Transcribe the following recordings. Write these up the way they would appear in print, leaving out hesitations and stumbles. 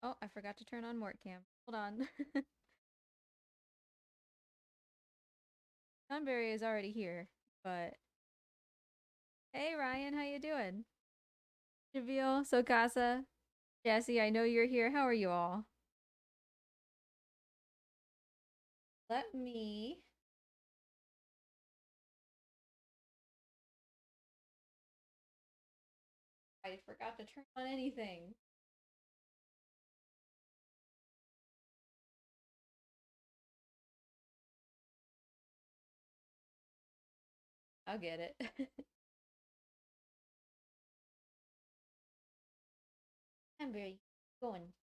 Oh, I forgot to turn on Mort Cam. Hold on. Tonberry is already here, but hey Ryan, how you doing? Javiel, Sokasa, Jesse, I know you're here. How are you all? Let me. I forgot to turn on anything. I'll get it. Tonberry, going.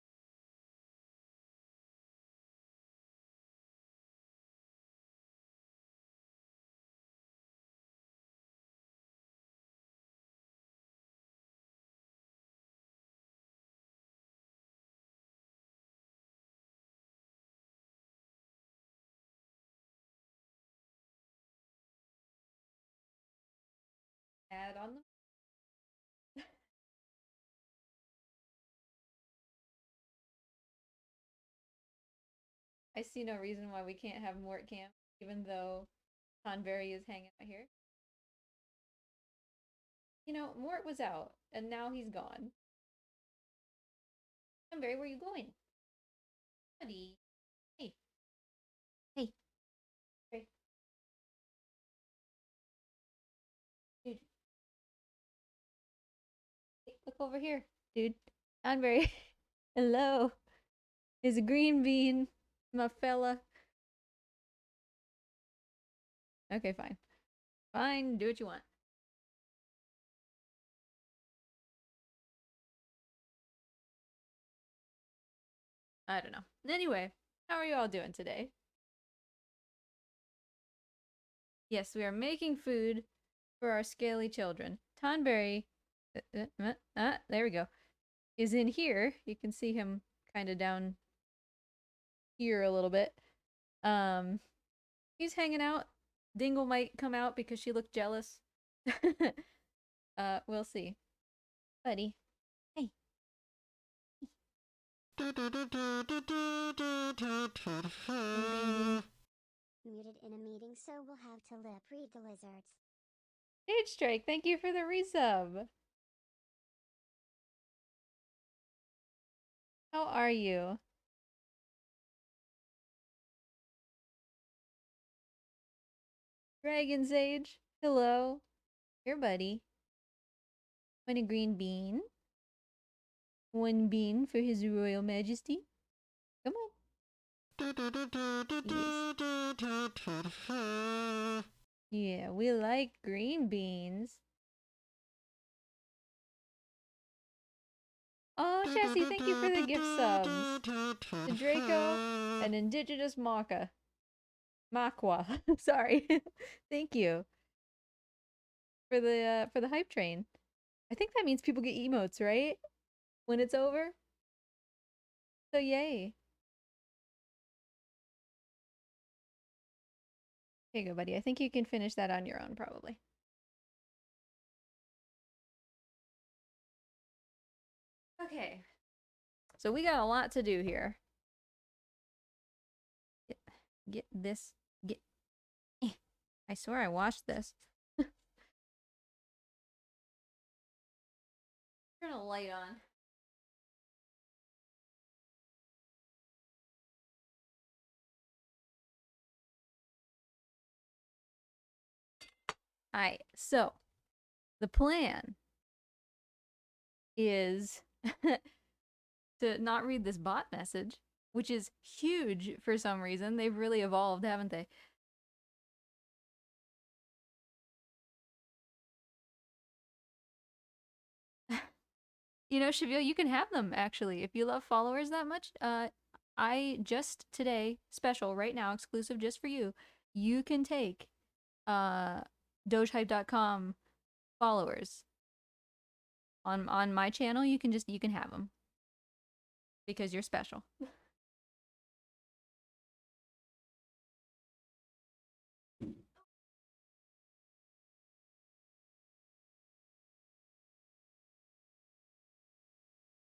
Add on the. I see no reason why we can't have Mort Camp, even though Tonberry is hanging out here. You know, Mort was out, and now he's gone. Tonberry, where are you going? Buddy. Hey. Hey. Hey. Dude. Hey, look over here. Dude. Tonberry. Hello. Is a green bean, my fella. Okay, fine. Fine, do what you want. I don't know. Anyway, how are you all doing today? Yes, we are making food for our scaly children. Tonberry, there we go, is in here. You can see him kind of down here a little bit. Um, he's hanging out. Dingle might come out because she looked jealous. We'll see. Buddy, hey. Muted in a meeting, so we'll have to lip read the lizards. Stage Strike, thank you for the resub. How are you? Dragon's Age, hello. Here, buddy. Want a green bean? One bean for his royal majesty. Come on. Yes. Yeah, we like green beans. Oh, Jesse, thank you for the gift subs. To Draco and Indigenous Maka. Makwa. Sorry. Thank you for the hype train. I think that means people get emotes, right? When it's over. So yay. Here you go, buddy. I think you can finish that on your own, probably. Okay. So we got a lot to do here. Get this. Get. I swear I watched this. Turn a light on. Alright, so the plan is to not read this bot message, which is huge for some reason. They've really evolved, haven't they? You know, Shavil, you can have them actually. If you love followers that much, I just today, special right now, exclusive just for you, you can take dogehype.com followers on my channel. You can have them because you're special.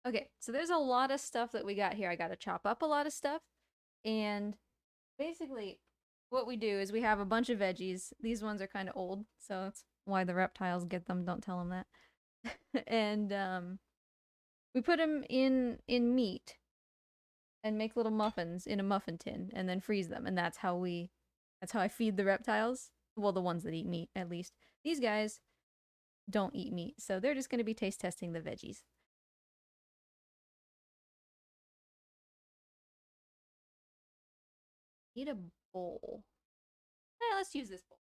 Okay, so there's a lot of stuff that we got here. I got to chop up a lot of stuff. And basically, what we do is we have a bunch of veggies. These ones are kind of old, so that's why the reptiles get them. Don't tell them that. And we put them in meat and make little muffins in a muffin tin and then freeze them. And that's how I feed the reptiles. Well, the ones that eat meat, at least. These guys don't eat meat, so they're just going to be taste testing the veggies. Need a bowl. Let's use this bowl.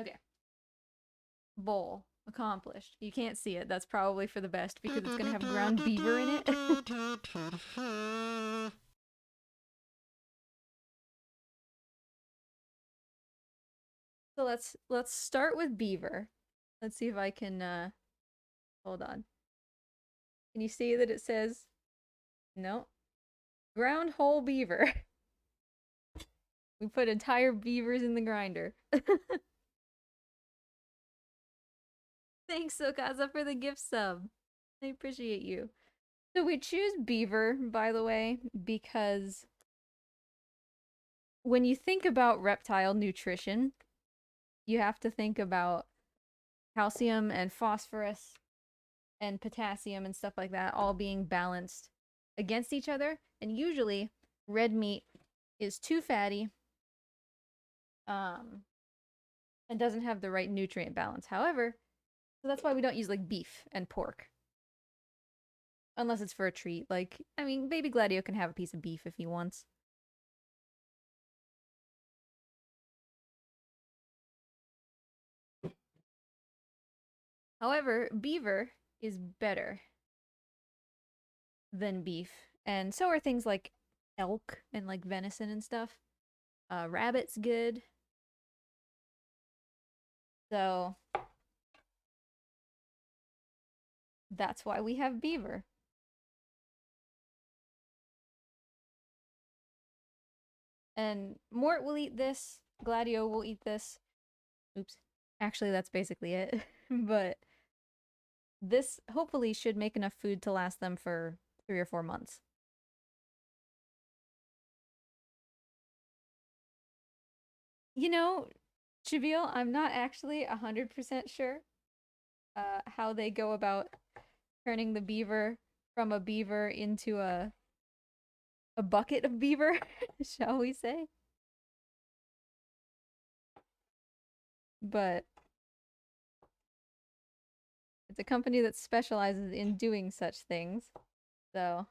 Okay. Bowl. Accomplished. You can't see it. That's probably for the best because it's going to have ground beaver in it. So let's start with beaver. Let's see if I can hold on. Can you see that it says no? Ground whole beaver. We put entire beavers in the grinder. Thanks, Sokaza, for the gift sub. I appreciate you. So we choose beaver, by the way, because when you think about reptile nutrition, you have to think about calcium and phosphorus and potassium and stuff like that all being balanced against each other. And usually, red meat is too fatty and doesn't have the right nutrient balance. However, so that's why we don't use like beef and pork. Unless it's for a treat. Like, I mean, baby Gladio can have a piece of beef if he wants. However, beaver is better than beef. And so are things like elk and like venison and stuff. Rabbit's good. So that's why we have beaver. And Mort will eat this. Gladio will eat this. Oops. Actually, that's basically it. But this hopefully should make enough food to last them for 3 or 4 months. You know, Chavil, I'm not actually 100% sure how they go about turning the beaver from a beaver into a bucket of beaver, shall we say? But it's a company that specializes in doing such things. So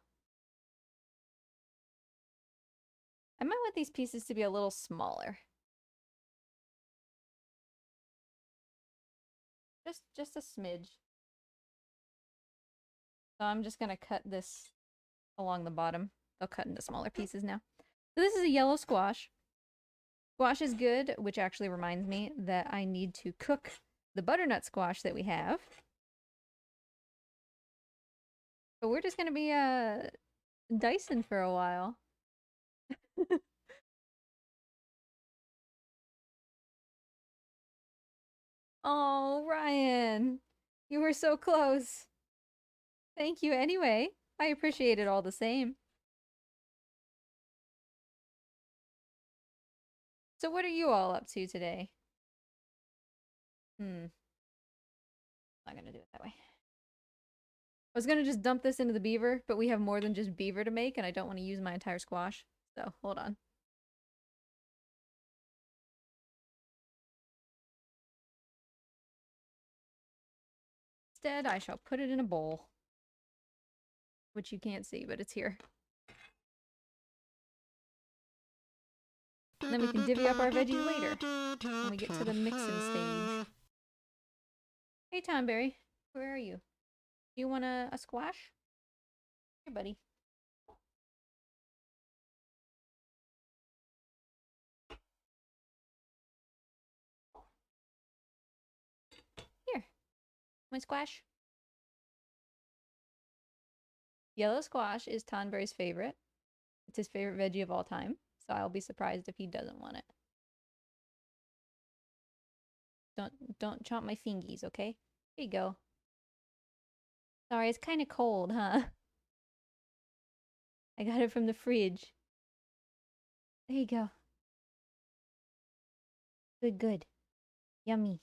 I might want these pieces to be a little smaller. Just a smidge. So I'm just gonna cut this along the bottom. They'll cut into smaller pieces now. So this is a yellow squash. Squash is good, which actually reminds me that I need to cook the butternut squash that we have. But we're just gonna be dicing for a while. Oh, Ryan, you were so close. Thank you anyway. I appreciate it all the same. So what are you all up to today? Not gonna do it that way. I was gonna just dump this into the beaver, but we have more than just beaver to make, and I don't want to use my entire squash. So, hold on. Instead, I shall put it in a bowl. Which you can't see, but it's here. And then we can divvy up our veggies later when we get to the mixing stage. Hey, Tonberry, where are you? Do you want a squash? Here, buddy. Here, my squash. Yellow squash is Tonberry's favorite. It's his favorite veggie of all time, so I'll be surprised if he doesn't want it. Don't chomp my fingies, okay? Here you go. Sorry, it's kind of cold, huh? I got it from the fridge. There you go. Good, good. Yummy.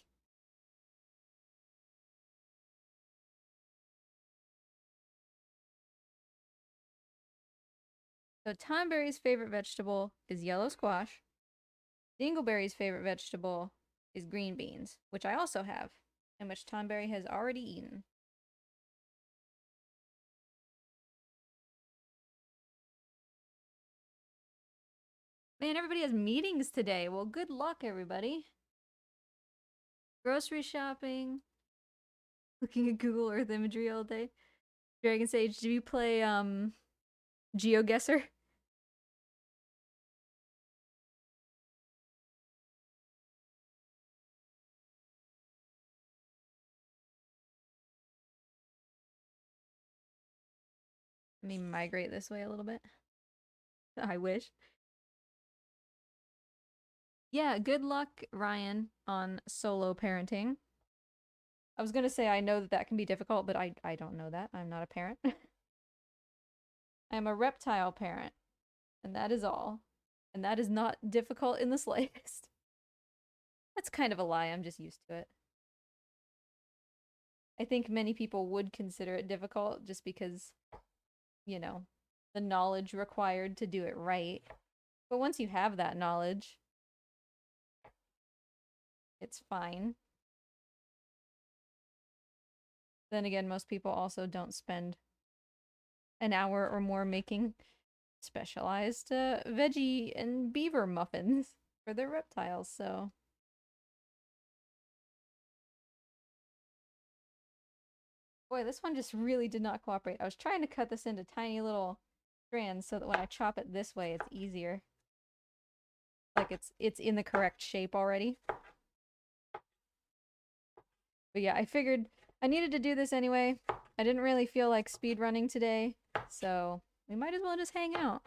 So Tonberry's favorite vegetable is yellow squash. Dingleberry's favorite vegetable is green beans, which I also have, and which Tonberry has already eaten. Man, everybody has meetings today. Well, good luck, everybody. Grocery shopping, looking at Google Earth imagery all day. Dragon Sage, do you play GeoGuessr? Let me migrate this way a little bit. I wish. Yeah, good luck, Ryan, on solo parenting. I was gonna say I know that that can be difficult, but I don't know that. I'm not a parent. I'm a reptile parent, and that is all. And that is not difficult in the slightest. That's kind of a lie. I'm just used to it. I think many people would consider it difficult just because, you know, the knowledge required to do it right. But once you have that knowledge, it's fine. Then again, most people also don't spend an hour or more making specialized veggie and beaver muffins for their reptiles, so. Boy, this one just really did not cooperate. I was trying to cut this into tiny little strands so that when I chop it this way, it's easier. Like it's in the correct shape already. But yeah, I figured I needed to do this anyway. I didn't really feel like speed running today, so we might as well just hang out.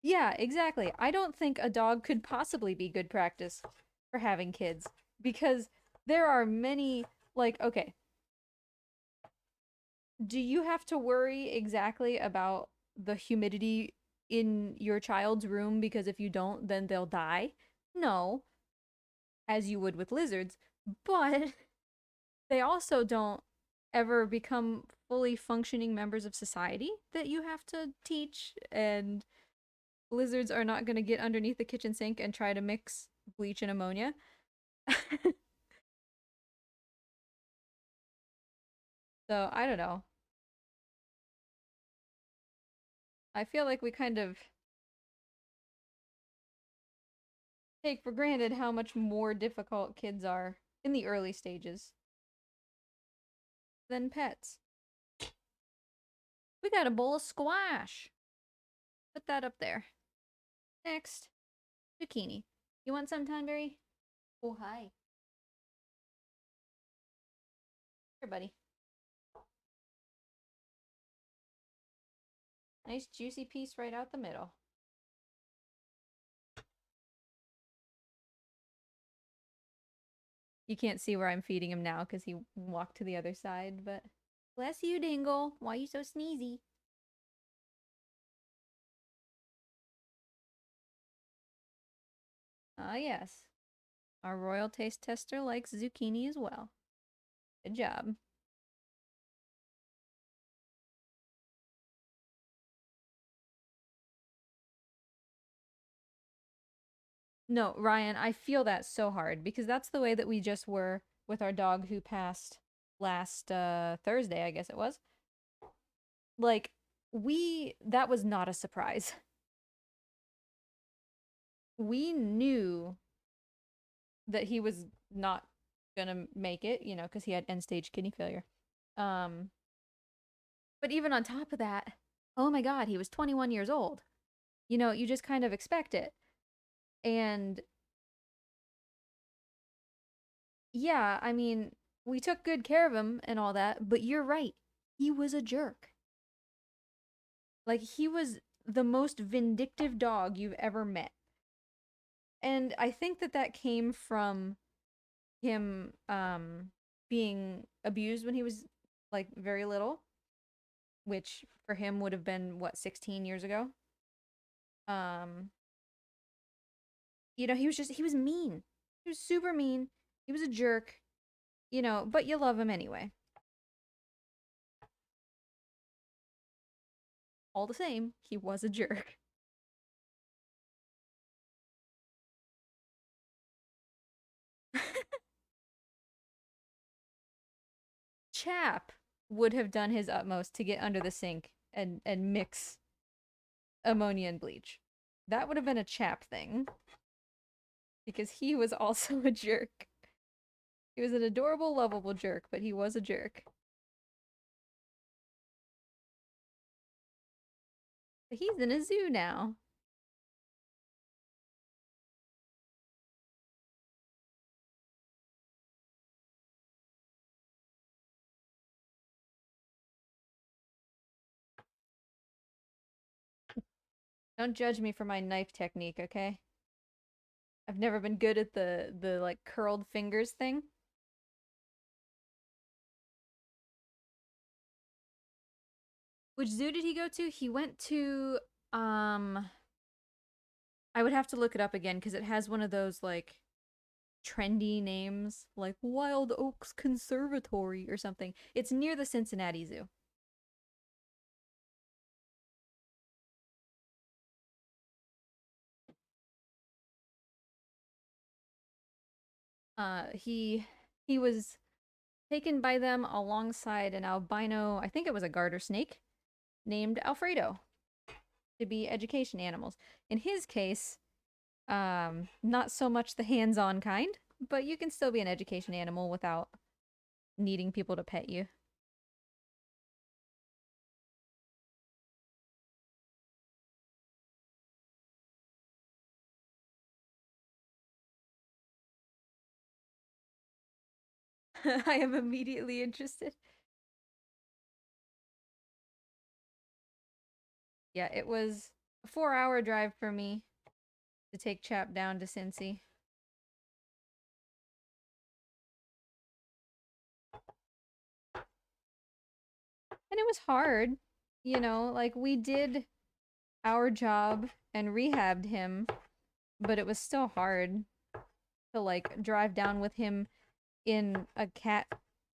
Yeah, exactly. I don't think a dog could possibly be good practice for having kids because there are many, like, okay, do you have to worry exactly about the humidity in your child's room because if you don't, then they'll die? No, as you would with lizards, but they also don't ever become fully functioning members of society that you have to teach, and lizards are not going to get underneath the kitchen sink and try to mix bleach and ammonia. So, I don't know. I feel like we kind of take for granted how much more difficult kids are in the early stages than pets. We got a bowl of squash. Put that up there. Next, zucchini. You want some, Tonberry? Oh, hi. Here, buddy. Nice juicy piece right out the middle. You can't see where I'm feeding him now because he walked to the other side, but bless you, Dingle. Why you so sneezy? Ah, yes. Our royal taste tester likes zucchini as well. Good job. No, Ryan, I feel that so hard because that's the way that we just were with our dog who passed last Thursday, I guess it was. Like, that was not a surprise. We knew that he was not gonna make it, because he had end stage kidney failure. Um, but even on top of that, oh my God, he was 21 years old. You just kind of expect it. And yeah, I mean, we took good care of him and all that, but you're right. He was a jerk. Like, he was the most vindictive dog you've ever met. And I think that that came from him being abused when he was like very little, which for him would have been what, 16 years ago. Um, he was mean. He was super mean. He was a jerk, but you love him anyway. All the same, he was a jerk. Chap would have done his utmost to get under the sink and mix ammonia and bleach. That would have been a Chap thing because he was also a jerk. He was an adorable, lovable jerk, but he was a jerk. But he's in a zoo now. Don't judge me for my knife technique, okay? I've never been good at the like curled fingers thing. Which zoo did he go to? He went to I would have to look it up again because it has one of those like trendy names like Wild Oaks Conservatory or something. It's near the Cincinnati Zoo. He was taken by them alongside an albino, I think it was a garter snake, named Alfredo to be education animals. In his case, not so much the hands-on kind, but you can still be an education animal without needing people to pet you. I am immediately interested. Yeah, it was a 4-hour drive for me to take Chap down to Cincy. And it was hard. Like we did our job and rehabbed him, but it was still hard to like drive down with him in a cat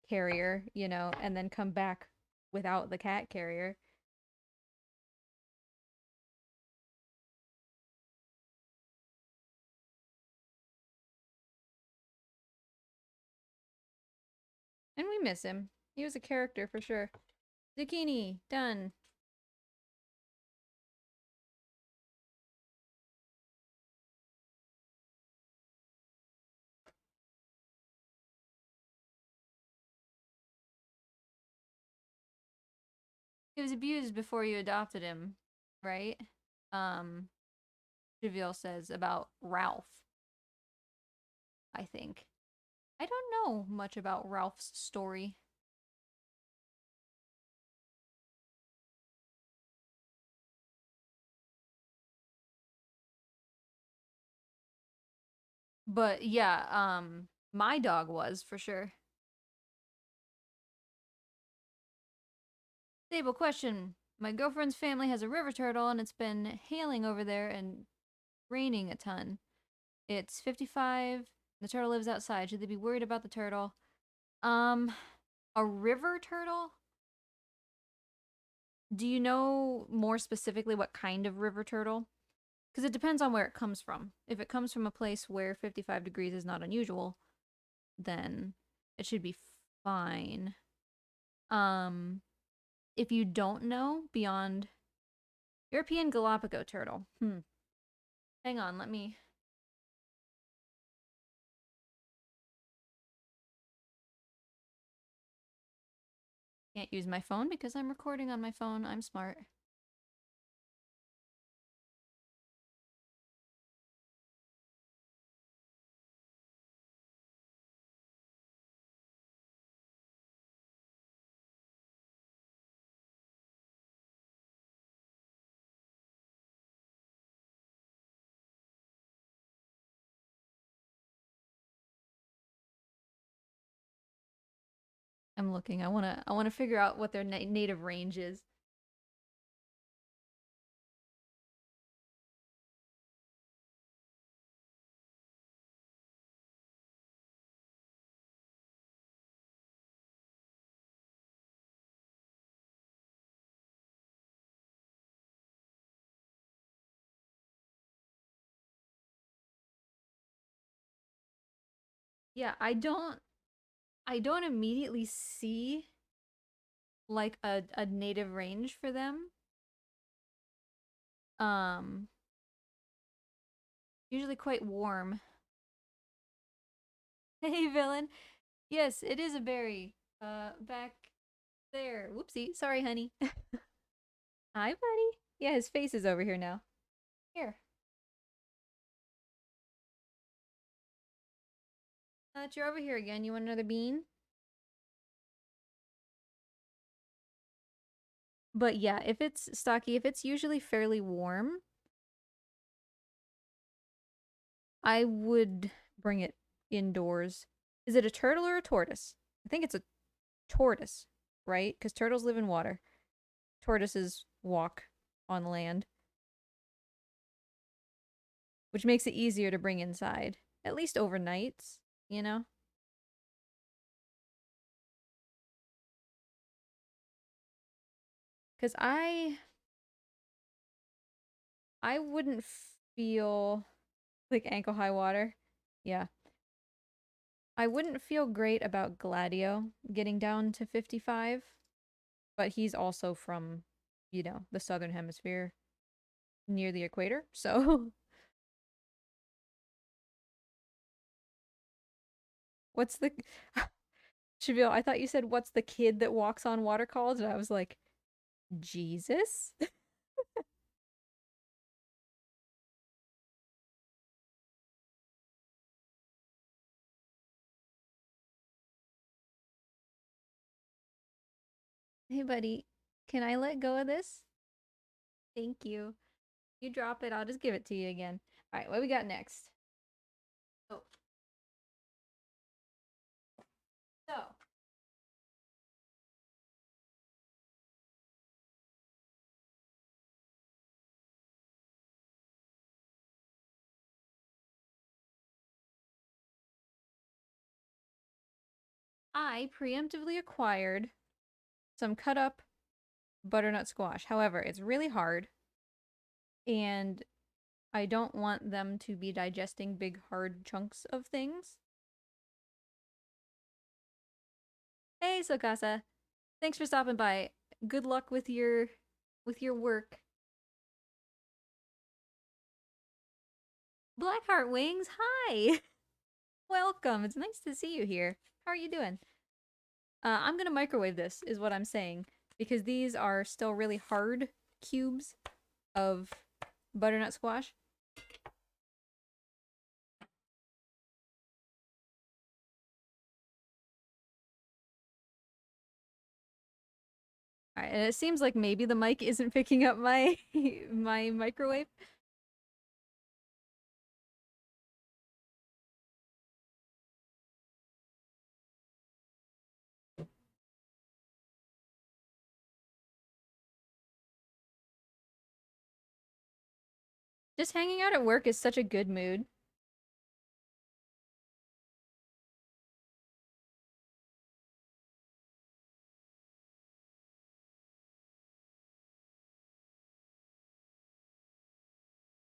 carrier, and then come back without the cat carrier. And we miss him. He was a character for sure. Zucchini, done. He was abused before you adopted him, right? Um, Javille says about Ralph, I think. I don't know much about Ralph's story. But yeah, my dog was for sure. Stable question. My girlfriend's family has a river turtle and it's been hailing over there and raining a ton. It's 55. The turtle lives outside. Should they be worried about the turtle? Um, a river turtle? Do you know more specifically what kind of river turtle? Because it depends on where it comes from. If it comes from a place where 55 degrees is not unusual, then it should be fine. Um, if you don't know beyond European Galapagos turtle. Hang on, let me. Can't use my phone because I'm recording on my phone. I'm smart. I'm looking. I wanna figure out what their native range is. Yeah, I don't immediately see like a native range for them. Um, Usually quite warm. Hey, villain. Yes, it is a berry. Back there. Whoopsie. Sorry, honey. Hi, buddy. Yeah, his face is over here now. Here. You're over here again. You want another bean? But yeah, if it's stocky, if it's usually fairly warm, I would bring it indoors. Is it a turtle or a tortoise? I think it's a tortoise, right? Because turtles live in water. Tortoises walk on land, which makes it easier to bring inside, at least overnights, you know? Because I wouldn't feel like ankle high water. Yeah. I wouldn't feel great about Gladio getting down to 55, but he's also from, the southern hemisphere near the equator. So, what's the Shavil, I thought you said what's the kid that walks on water college? And I was like, Jesus? Hey, buddy, can I let go of this? Thank you. You drop it, I'll just give it to you again. All right, what we got next? Oh, so I preemptively acquired some cut up butternut squash. However, it's really hard, and I don't want them to be digesting big, hard chunks of things. Hey, Sokasa. Thanks for stopping by. Good luck with your work. Blackheart Wings, hi. Welcome. It's nice to see you here. How are you doing? I'm gonna microwave this, is what I'm saying, because these are still really hard cubes of butternut squash. All right, and it seems like maybe the mic isn't picking up my my microwave. Just hanging out at work is such a good mood.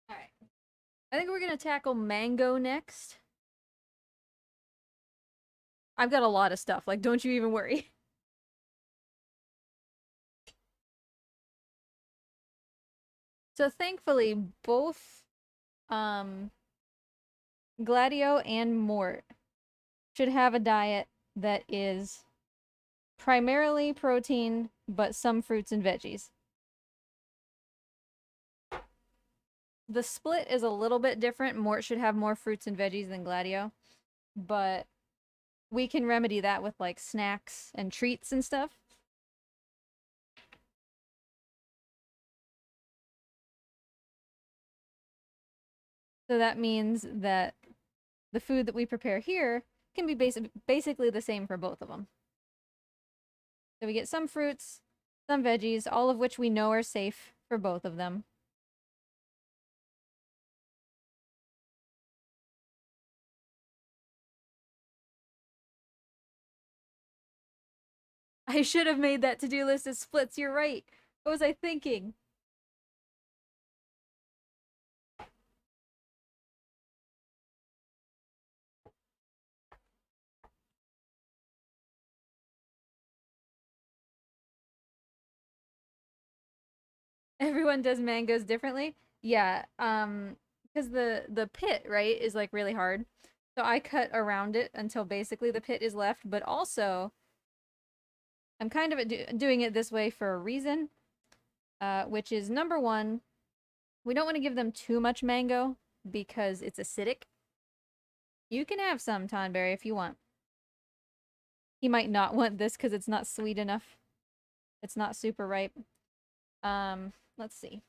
All right. I think we're gonna tackle mango next. I've got a lot of stuff, like don't you even worry. So thankfully, both um Gladio and Mort should have a diet that is primarily protein, but some fruits and veggies. The split is a little bit different. Mort should have more fruits and veggies than Gladio, but we can remedy that with like snacks and treats and stuff. So that means that the food that we prepare here can be basically the same for both of them. So we get some fruits, some veggies, all of which we know are safe for both of them. I should have made that to-do list as splits, you're right. What was I thinking? Everyone does mangoes differently. Yeah, because the pit, right, is like really hard. So I cut around it until basically the pit is left, but also I'm kind of doing it this way for a reason, which is number one, we don't want to give them too much mango because it's acidic. You can have some Tonberry if you want. He might not want this because it's not sweet enough. It's not super ripe. Let's see.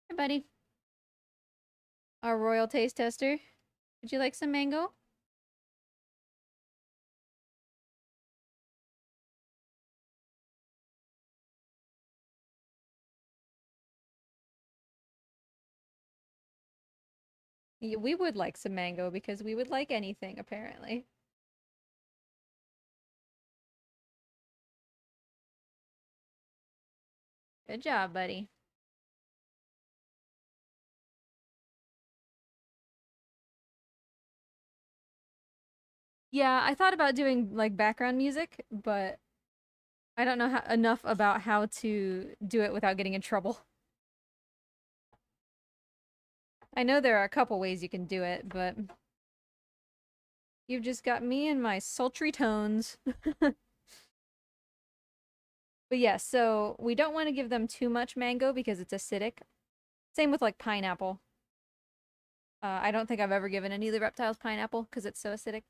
Hey, buddy. Our royal taste tester. Would you like some mango? We would like some mango because we would like anything, apparently. Good job, buddy. Yeah, I thought about doing like background music, but I don't know enough about how to do it without getting in trouble. I know there are a couple ways you can do it, but you've just got me and my sultry tones. But yeah, so we don't want to give them too much mango because it's acidic. Same with like pineapple. I don't think I've ever given any of the reptiles pineapple because it's so acidic.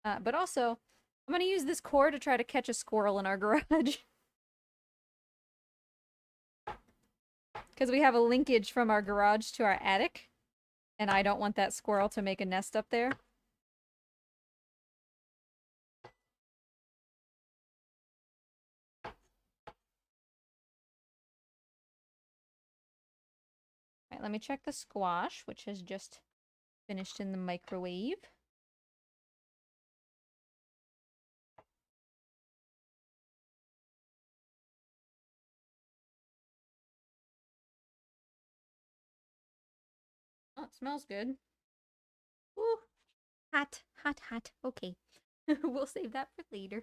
But also, I'm going to use this core to try to catch a squirrel in our garage. Because we have a linkage from our garage to our attic. And I don't want that squirrel to make a nest up there. Alright, let me check the squash, which has just finished in the microwave. Oh, it smells good. Ooh, hot, hot, hot. Okay. We'll save that for later.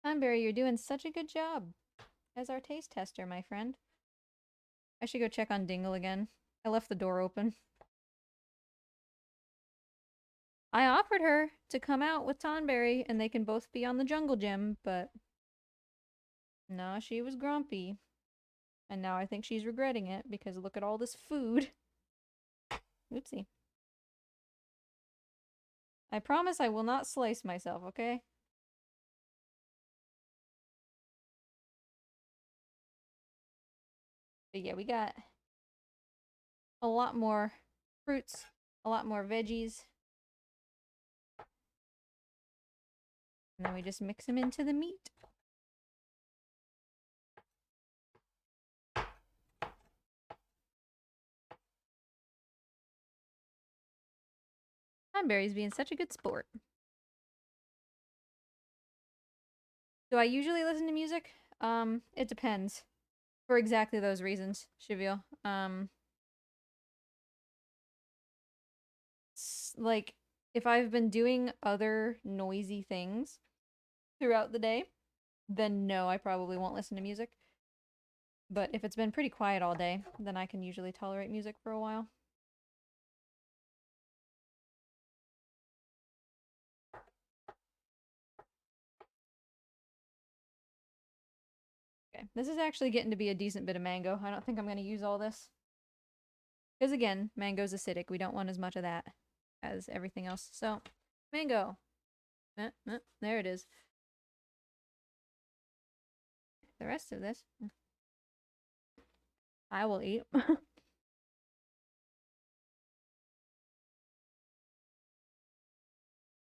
Tonberry, you're doing such a good job as our taste tester, my friend. I should go check on Dingle again. I left the door open. I offered her to come out with Tonberry and they can both be on the jungle gym, but no, she was grumpy. And now I think she's regretting it because look at all this food. Oopsie. I promise I will not slice myself, okay? But yeah, we got a lot more fruits, a lot more veggies. And then we just mix them into the meat. Tonberry's being such a good sport. Do I usually listen to music? It depends. For exactly those reasons, Shivio. Like, if I've been doing other noisy things throughout the day, then no, I probably won't listen to music. But if it's been pretty quiet all day, then I can usually tolerate music for a while. Okay, this is actually getting to be a decent bit of mango. I don't think I'm going to use all this. Because again, mango's acidic. We don't want as much of that as everything else. So, mango. There it is. The rest of this, I will eat.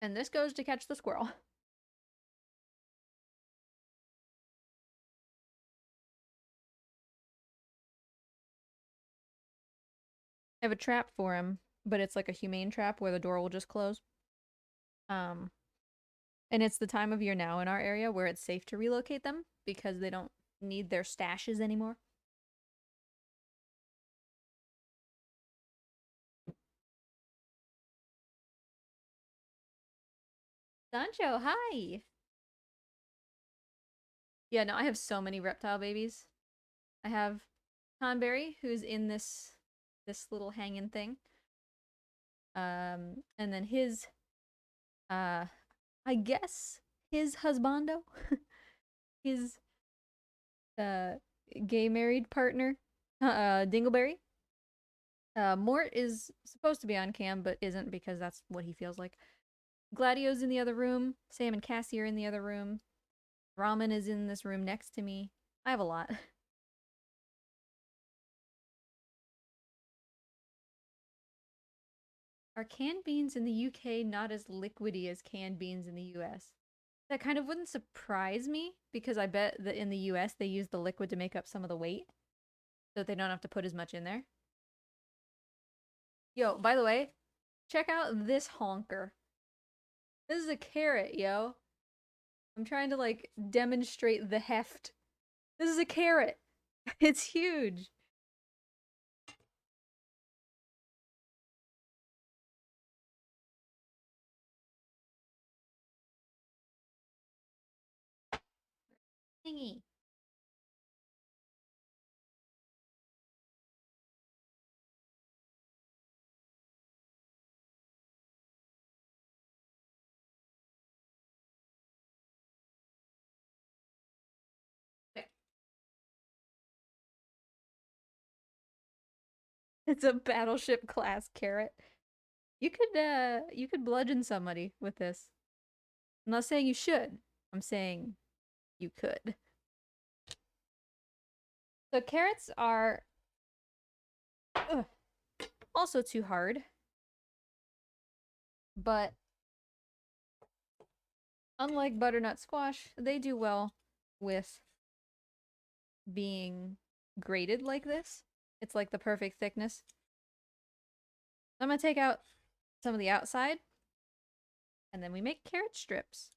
And this goes to catch the squirrel. I have a trap for him, but it's like a humane trap where the door will just close. Um, and it's the time of year now in our area where it's safe to relocate them because they don't need their stashes anymore. Sancho, hi! Yeah, no, I have so many reptile babies. I have Tonberry, who's in this little hanging thing. And then his uh I guess his husbando, his uh gay married partner, Dingleberry. Mort is supposed to be on cam, but isn't because that's what he feels like. Gladio's in the other room. Sam and Cassie are in the other room. Ramen is in this room next to me. I have a lot. Are canned beans in the UK not as liquidy as canned beans in the US? That kind of wouldn't surprise me because I bet that in the US they use the liquid to make up some of the weight so that they don't have to put as much in there. Yo, by the way, check out this honker. This is a carrot, yo. I'm trying to like demonstrate the heft. This is a carrot. It's huge. Thingy. It's a battleship class carrot. You could bludgeon somebody with this. I'm not saying you should. I'm saying you could. So carrots are ugh, also too hard, but unlike butternut squash, they do well with being grated like this. It's like the perfect thickness. I'm gonna take out some of the outside, and then we make carrot strips.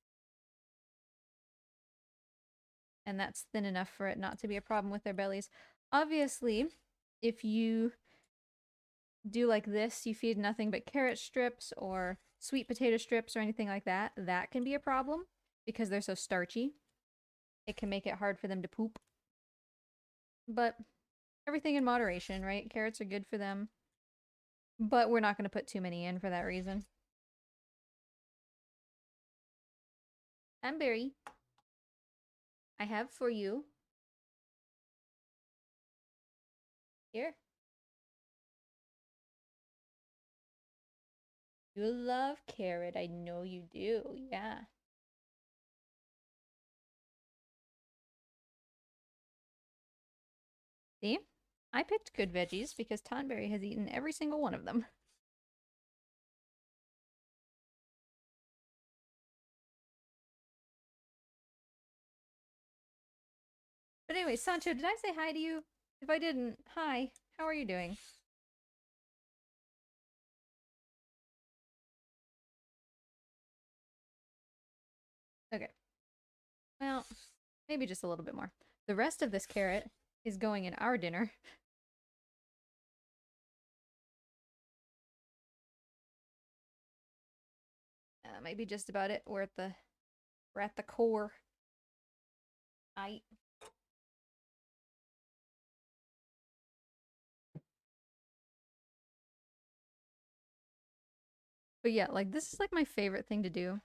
And that's thin enough for it not to be a problem with their bellies. Obviously, if you do like this, you feed nothing but carrot strips or sweet potato strips or anything like that, that can be a problem because they're so starchy. It can make it hard for them to poop. But everything in moderation, right? Carrots are good for them. But we're not going to put too many in for that reason. Berry, I have for you. Here. You love carrot. I know you do. Yeah. See? I picked good veggies because Tonberry has eaten every single one of them. But anyway, Sancho, did I say hi to you? If I didn't, hi. How are you doing? Okay. Well, maybe just a little bit more. The rest of this carrot is going in our dinner. Maybe just about it. We're at the core. I But yeah, like this is like my favorite thing to do.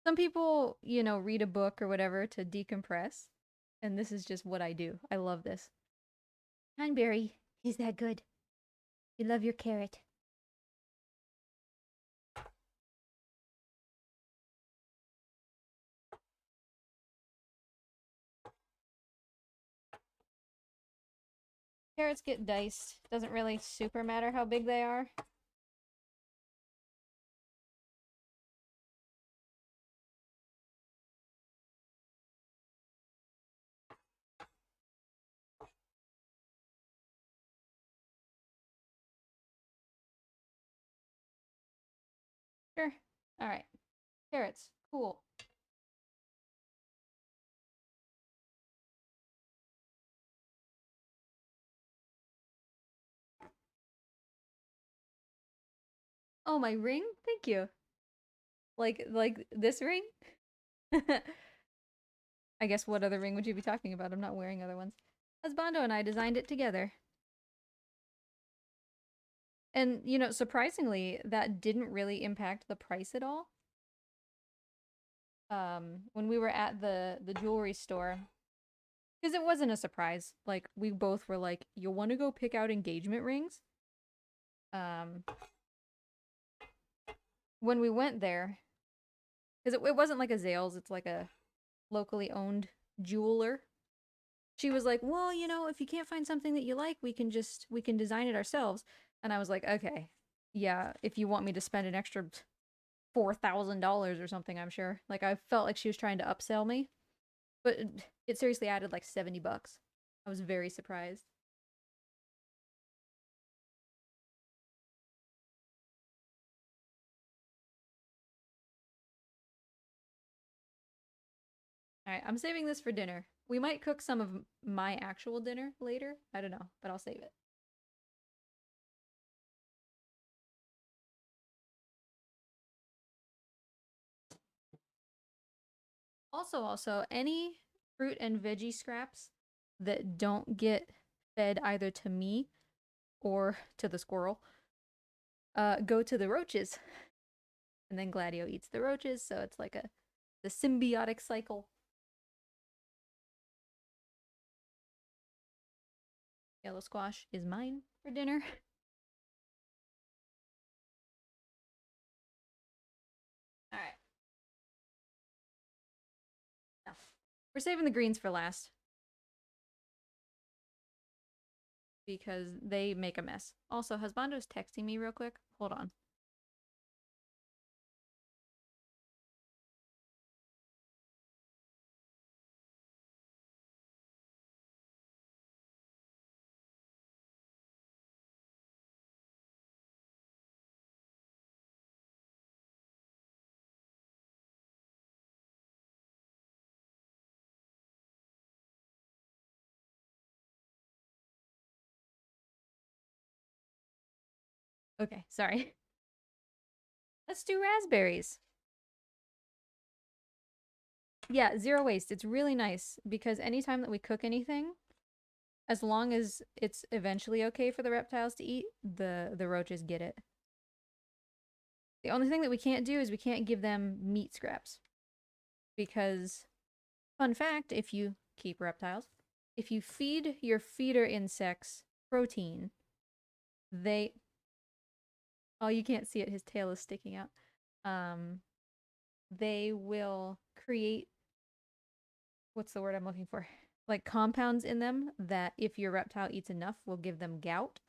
Some people, read a book or whatever to decompress, and this is just what I do. I love this. Hanberry, is that good? You love your carrot. Carrots get diced. Doesn't really super matter how big they are. Sure. All right. Carrots. Cool. Oh, my ring? Thank you. Like this ring? I guess what other ring would you be talking about? I'm not wearing other ones. Husbando and I designed it together. And, you know, surprisingly, that didn't really impact the price at all. When we were at the jewelry store, because it wasn't a surprise. Like, we both were like, you want to go pick out engagement rings? Um, when we went there, because it wasn't like a Zales, it's like a locally owned jeweler. She was like, well, you know, if you can't find something that you like, we can design it ourselves. And I was like, okay, yeah, if you want me to spend an extra $4,000 or something, I'm sure. Like, I felt like she was trying to upsell me, but it seriously added like $70. I was very surprised. All right, I'm saving this for dinner. We might cook some of my actual dinner later. I don't know, but I'll save it. Also, any fruit and veggie scraps that don't get fed either to me or to the squirrel go to the roaches. And then Gladio eats the roaches, so it's like the symbiotic cycle. Yellow squash is mine for dinner. All right. No. We're saving the greens for last because they make a mess. Also, Husbando's texting me real quick. Hold on. Okay, sorry. Let's do raspberries. Yeah, zero waste. It's really nice because anytime that we cook anything, as long as it's eventually okay for the reptiles to eat, the roaches get it. The only thing that we can't do is we can't give them meat scraps. Because, fun fact, if you keep reptiles, if you feed your feeder insects protein, they. Oh, you can't see it. His tail is sticking out. Um, they will create. What's the word I'm looking for? Like compounds in them that, if your reptile eats enough, will give them gout.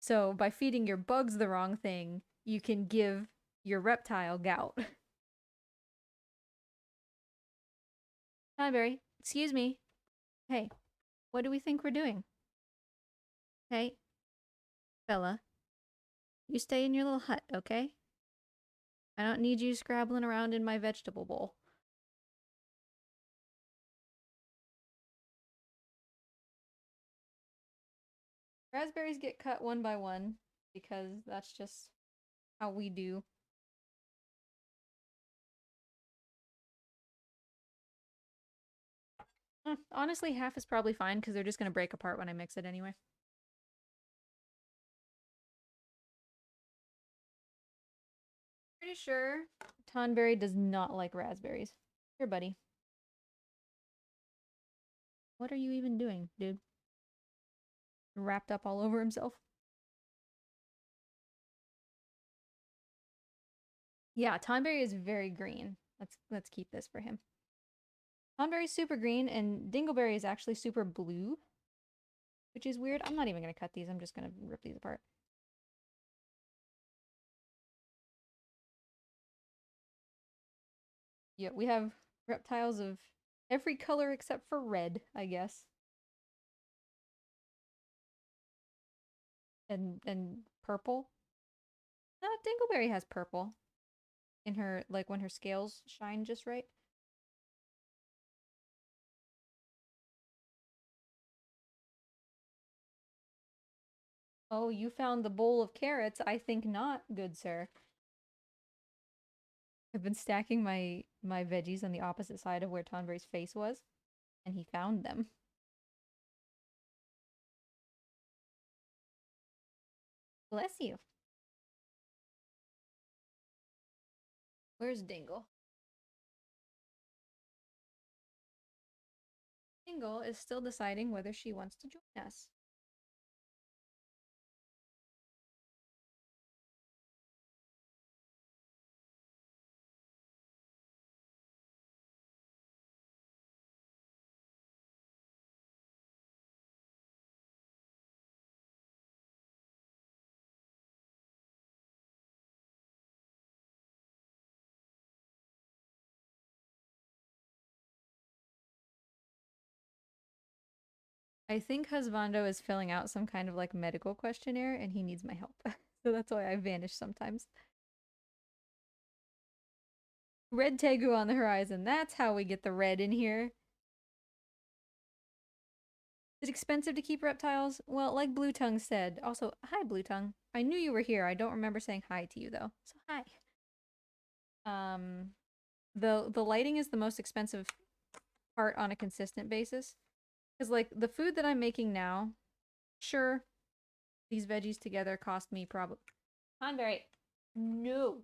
So, by feeding your bugs the wrong thing, you can give your reptile gout. Tonberry, excuse me. Hey, what do we think we're doing? Hey, fella, you stay in your little hut, okay? I don't need you scrabbling around in my vegetable bowl. Raspberries get cut one by one because that's just how we do. Honestly, half is probably fine because they're just going to break apart when I mix it anyway. Pretty sure Tonberry does not like raspberries. Here, buddy. What are you even doing, dude? Wrapped up all over himself? Yeah, Tonberry is very green. Let's keep this for him. Tonberry's super green, and Dingleberry is actually super blue, which is weird. I'm not even gonna cut these. I'm just gonna rip these apart. Yeah, we have reptiles of every color except for red, I guess. And purple. Dingleberry has purple. in her, like when her scales shine just right. Oh, you found the bowl of carrots? I think not, good sir. I've been stacking my veggies on the opposite side of where Tonberry's face was, and he found them. Bless you. Where's Dingle? Dingle is still deciding whether she wants to join us. I think Husbando is filling out some kind of like medical questionnaire and he needs my help. So that's why I vanish sometimes. Red Tegu on the horizon. That's how we get the red in here. Is it expensive to keep reptiles? Well, like Blue Tongue said. Also, hi Blue Tongue. I knew you were here. I don't remember saying hi to you though. So hi. Um the lighting is the most expensive part on a consistent basis. Because like the food that I'm making now, sure, these veggies together cost me probably Hanberry. No.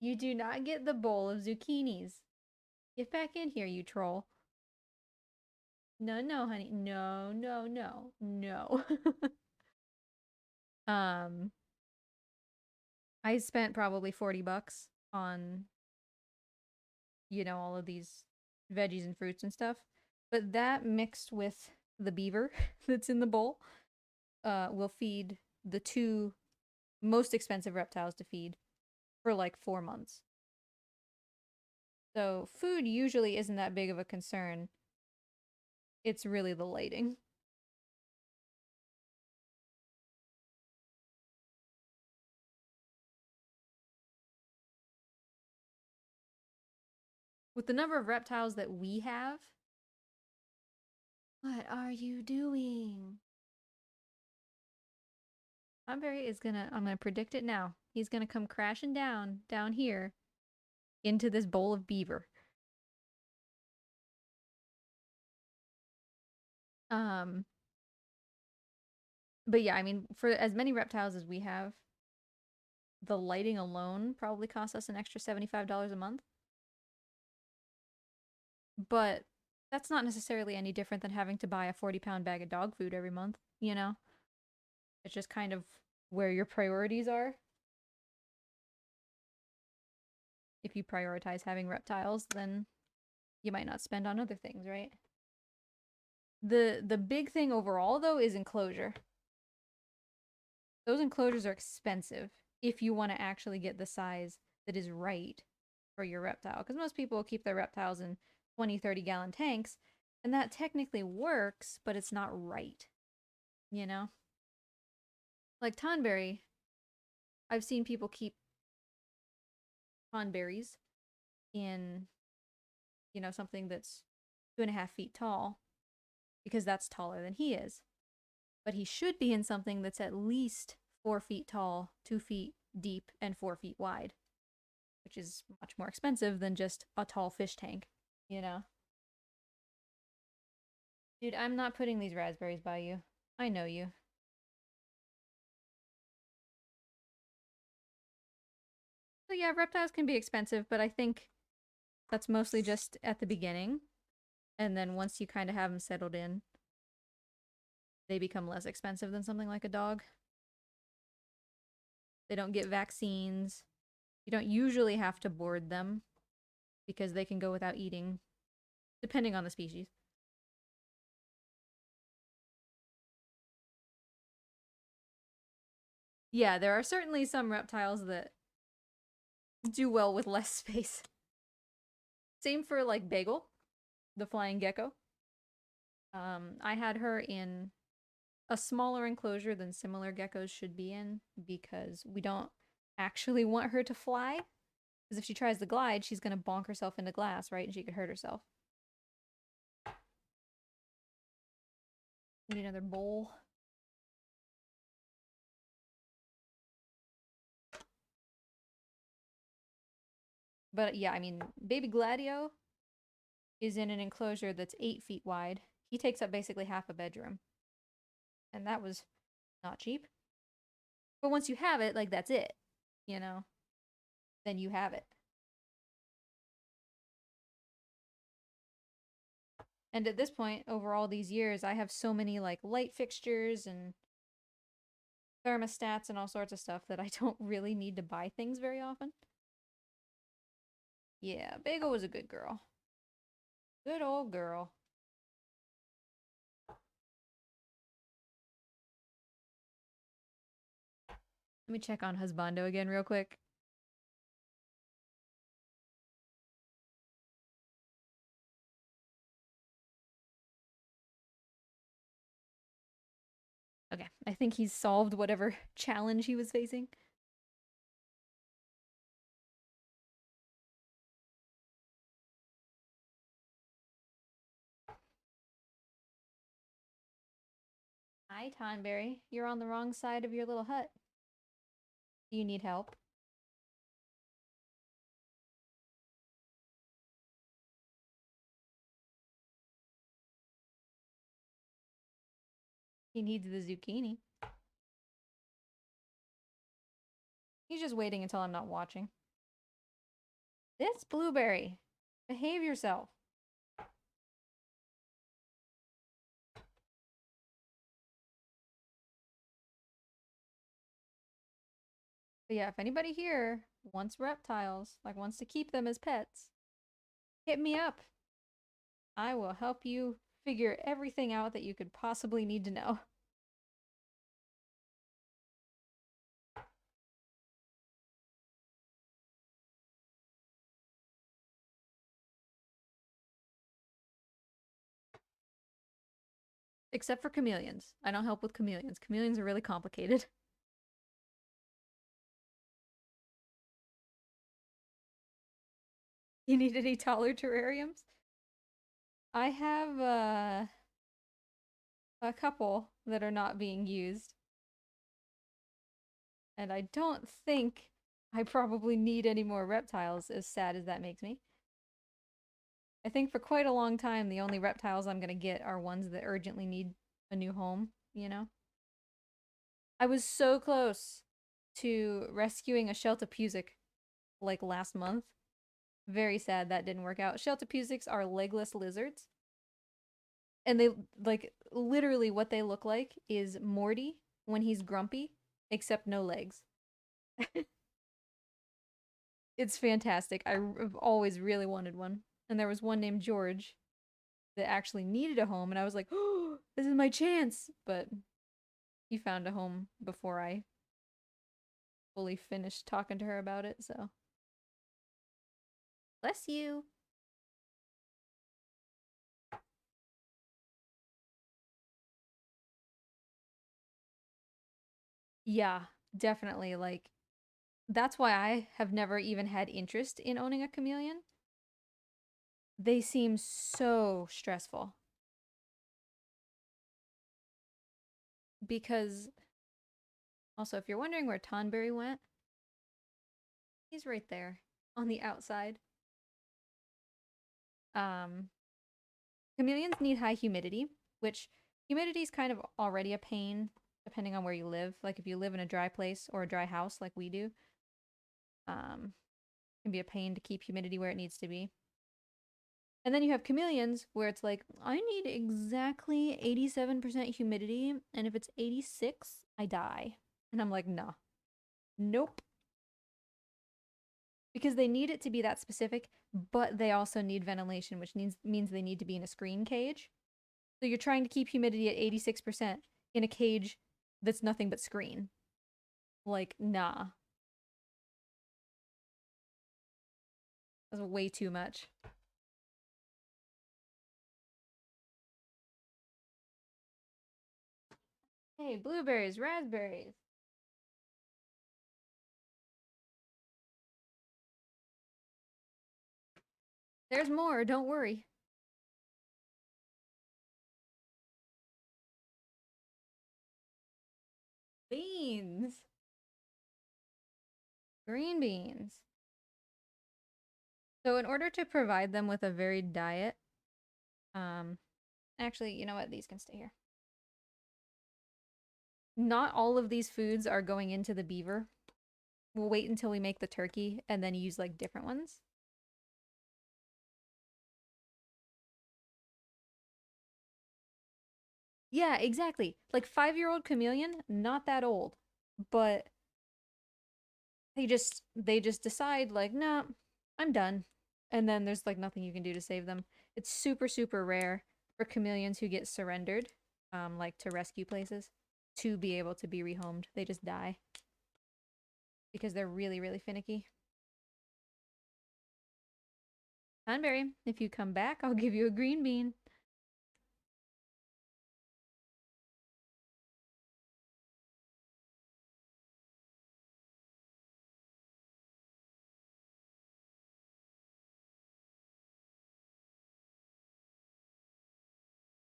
You do not get the bowl of zucchinis. Get back in here, you troll. No, no, honey. No, no, no. No. um I spent probably 40 bucks on, all of these veggies and fruits and stuff. But that mixed with the beaver that's in the bowl will feed the two most expensive reptiles to feed for like 4 months. So food usually isn't that big of a concern. It's really the lighting. With the number of reptiles that we have, what are you doing? I'm gonna predict it now. He's gonna come crashing down here into this bowl of beaver. Um, but yeah, I mean, for as many reptiles as we have, the lighting alone probably costs us an extra $75 a month. But that's not necessarily any different than having to buy a 40-pound bag of dog food every month, you know? It's just kind of where your priorities are. If you prioritize having reptiles, then you might not spend on other things, right? The big thing overall though is enclosure. Those enclosures are expensive if you want to actually get the size that is right for your reptile. Because most people will keep their reptiles in 20, 30-gallon tanks, and that technically works, but it's not right, you know? Like Tonberry, I've seen people keep Tonberries in, something that's 2.5 feet tall because that's taller than he is. But he should be in something that's at least 4 feet tall, 2 feet deep, and 4 feet wide, which is much more expensive than just a tall fish tank, you know? Dude, I'm not putting these raspberries by you. I know you. So yeah, reptiles can be expensive, but I think that's mostly just at the beginning. And then once you kind of have them settled in, they become less expensive than something like a dog. They don't get vaccines. You don't usually have to board them because they can go without eating, depending on the species. Yeah, there are certainly some reptiles that do well with less space. Same for like Bagel, the flying gecko. I had her in a smaller enclosure than similar geckos should be in because we don't actually want her to fly. Because if she tries to glide, she's going to bonk herself into glass, right? And she could hurt herself. Need another bowl. But yeah, I mean, baby Gladio is in an enclosure that's 8 feet wide. He takes up basically half a bedroom. And that was not cheap. But once you have it, like, that's it. You know? Then you have it. And at this point, over all these years, I have so many, like, light fixtures and thermostats and all sorts of stuff that I don't really need to buy things very often. Yeah, Bagel was a good girl. Good old girl. Let me check on Husbando again real quick. Okay, I think he's solved whatever challenge he was facing. Hi, Tonberry. You're on the wrong side of your little hut. Do you need help? He needs the zucchini. He's just waiting until I'm not watching. This blueberry. Behave yourself. But yeah, if anybody here wants reptiles, like wants to keep them as pets, hit me up. I will help you figure everything out that you could possibly need to know. Except for chameleons. I don't help with chameleons. Chameleons are really complicated. You need any taller terrariums? I have a couple that are not being used. And I don't think I probably need any more reptiles, as sad as that makes me. I think for quite a long time, the only reptiles I'm gonna get are ones that urgently need a new home, you know? I was so close to rescuing a Sheltopusic like last month. Very sad that didn't work out. Sheltopusics are legless lizards. And they, like, literally what they look like is Morty when he's grumpy, except no legs. It's fantastic. I've always really wanted one. And there was one named George that actually needed a home, and I was like, oh, this is my chance. But he found a home before I fully finished talking to her about it, so. Bless you. Yeah, definitely. Like, that's why I have never even had interest in owning a chameleon. They seem so stressful. Because, also, if you're wondering where Tonberry went, he's right there on the outside. Um, Chameleons need high humidity, which humidity is kind of already a pain depending on where you live. Like if you live in a dry place or a dry house like we do, it can be a pain to keep humidity where it needs to be. And then you have chameleons where it's like, I need exactly 87% humidity, and if it's 86, I die. And I'm like, nah. Nope. Because they need it to be that specific, but they also need ventilation, which means they need to be in a screen cage. So you're trying to keep humidity at 86% in a cage that's nothing but screen. Like, nah. That's way too much. Hey, blueberries, raspberries. There's more, don't worry. Beans. Green beans. So in order to provide them with a varied diet, actually, you know what? These can stay here. Not all of these foods are going into the beaver. We'll wait until we make the turkey and then use like different ones. Yeah, exactly. Like 5-year-old chameleon, not that old, but they just decide like, nah, I'm done. And then there's like nothing you can do to save them. It's super, super rare for chameleons who get surrendered, like to rescue places, to be able to be rehomed. They just die because they're really, really finicky. Tonberry, if you come back, I'll give you a green bean.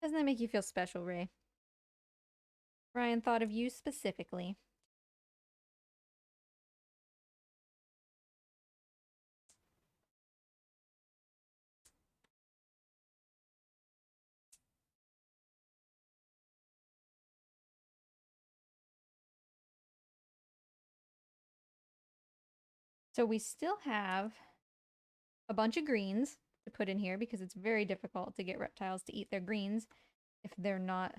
Doesn't that make you feel special, Ray? Ryan thought of you specifically. So we still have a bunch of greens to put in here because it's very difficult to get reptiles to eat their greens if they're not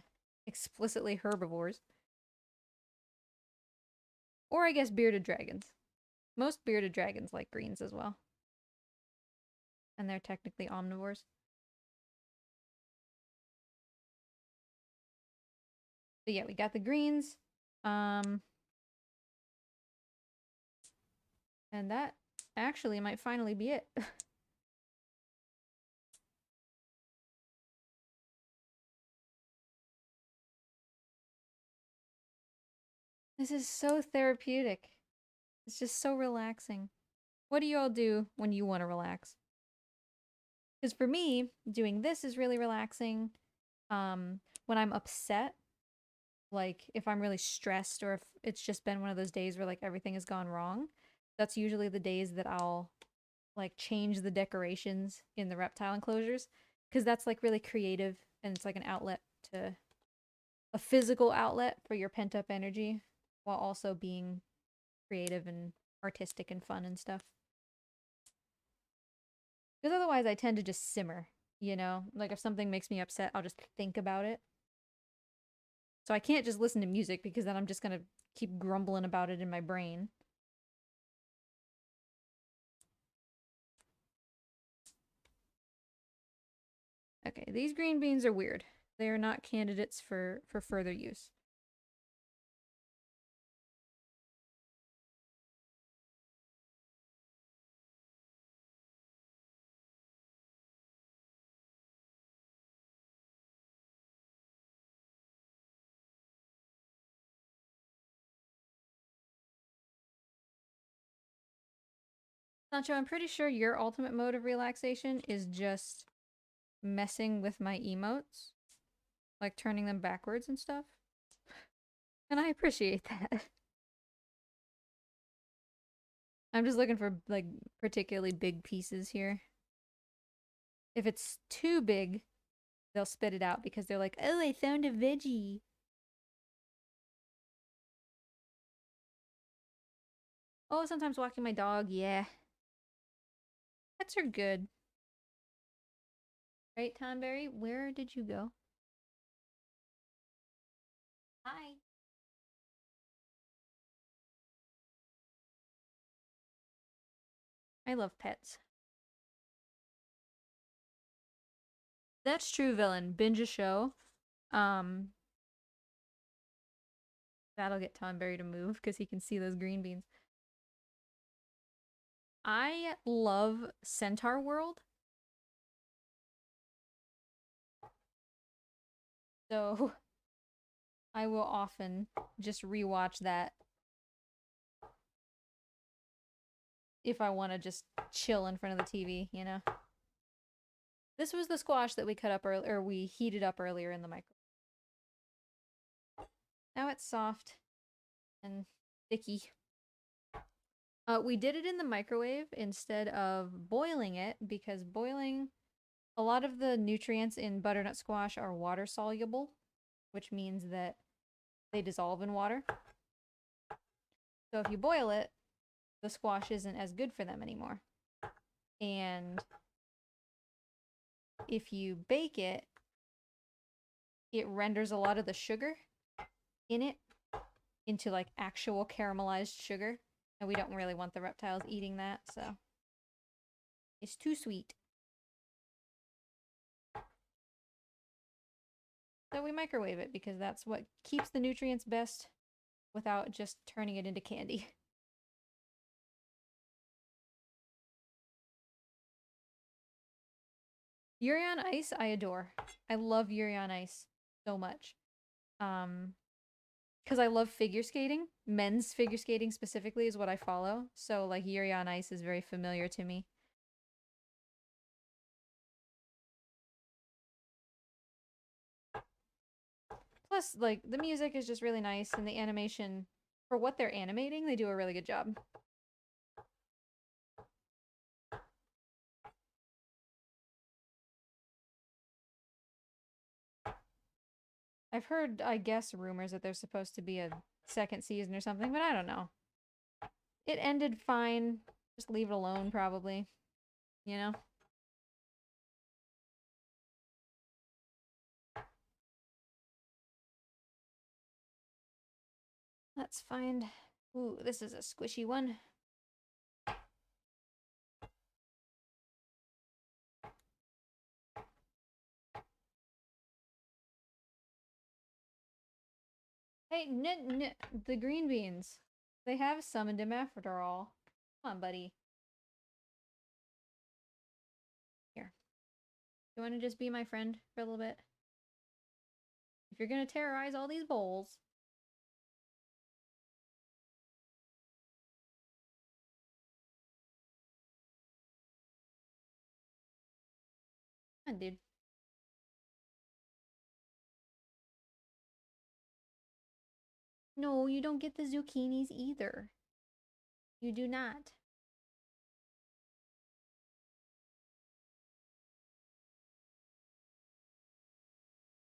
explicitly herbivores. Or I guess bearded dragons. Most bearded dragons like greens as well. And they're technically omnivores. But yeah, we got the greens. And that actually might finally be it. This is so therapeutic. It's just so relaxing. What do you all do when you want to relax? Because for me, doing this is really relaxing. When I'm upset, like if I'm really stressed or if it's just been one of those days where like everything has gone wrong, that's usually the days that I'll like change the decorations in the reptile enclosures because that's like really creative and it's like an outlet to a physical outlet for your pent up energy while also being creative and artistic and fun and stuff. Because otherwise I tend to just simmer, you know? Like if something makes me upset, I'll just think about it. So I can't just listen to music because then I'm just going to keep grumbling about it in my brain. Okay, these green beans are weird. They are not candidates for further use. Sancho, I'm pretty sure your ultimate mode of relaxation is just messing with my emotes, like turning them backwards and stuff. And I appreciate that. I'm just looking for like particularly big pieces here. If it's too big, they'll spit it out because they're like, "Oh, I found a veggie." Oh, sometimes walking my dog, yeah. Pets are good. Right, Tonberry? Where did you go? Hi. I love pets. That's true, villain. Binge a show. Um, that'll get Tonberry to move because he can see those green beans. I love Centaur World. So I will often just rewatch that if I want to just chill in front of the TV, you know? This was the squash that we cut up earlier, or we heated up earlier in the microwave. Now it's soft and sticky. We did it in the microwave instead of boiling it because boiling, a lot of the nutrients in butternut squash are water soluble, which means that they dissolve in water. So if you boil it, the squash isn't as good for them anymore. And if you bake it, it renders a lot of the sugar in it into like actual caramelized sugar. And we don't really want the reptiles eating that, so it's too sweet. So we microwave it because that's what keeps the nutrients best without just turning it into candy. Yuri on Ice, I adore. I love Yuri on Ice so much. Because I love figure skating. Men's figure skating specifically is what I follow. So, like, Yuri on Ice is very familiar to me. Plus, like, the music is just really nice, and the animation, for what they're animating, they do a really good job. I've heard, I guess, rumors that there's supposed to be a second season or something, but I don't know. It ended fine. Just leave it alone, probably. You know? Let's find... Ooh, this is a squishy one. Hey, the green beans. They have summoned him after all. Come on, buddy. Here. You want to just be my friend for a little bit? If you're gonna terrorize all these bowls... Come on, dude. No, you don't get the zucchinis either. You do not.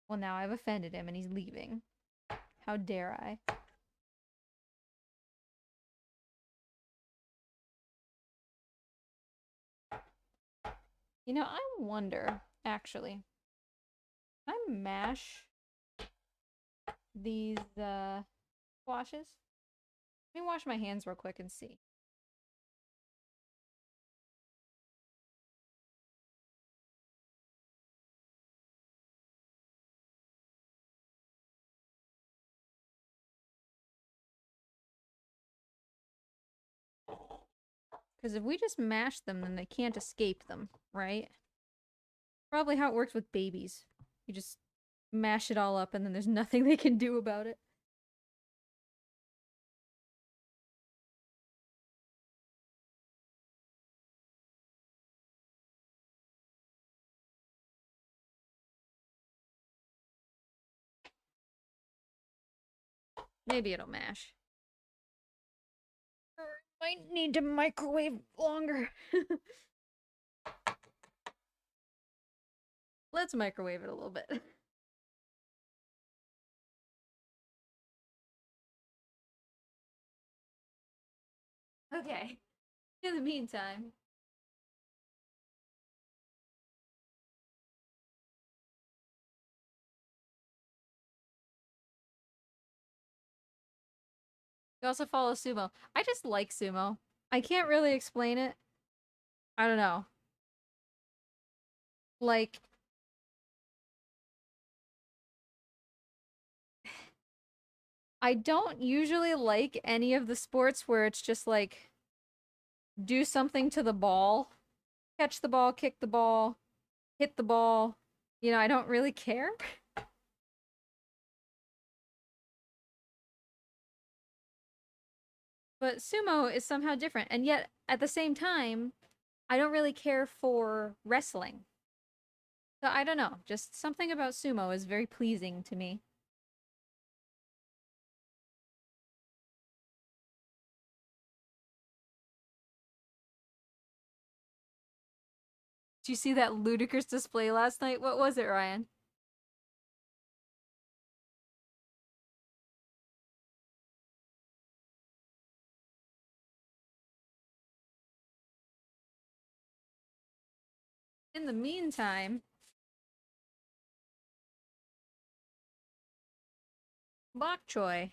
Well, now I've offended him and he's leaving. How dare I? You know, I wonder, actually. Can I mash these squashes? Let me wash my hands real quick and see. Because if we just mash them, then they can't escape them, right? Probably how it works with babies. You just mash it all up and then there's nothing they can do about it. Maybe it'll mash. Might need to microwave longer. Let's microwave it a little bit. Okay. In the meantime, you also follow Sumo. I just like Sumo. I can't really explain it. I don't know. Like, I don't usually like any of the sports where it's just like, do something to the ball. Catch the ball, kick the ball, hit the ball. You know, I don't really care. But sumo is somehow different. And yet, at the same time, I don't really care for wrestling. So I don't know, just something about sumo is very pleasing to me. Did you see that ludicrous display last night? What was it, Ryan? In the meantime, bok choy.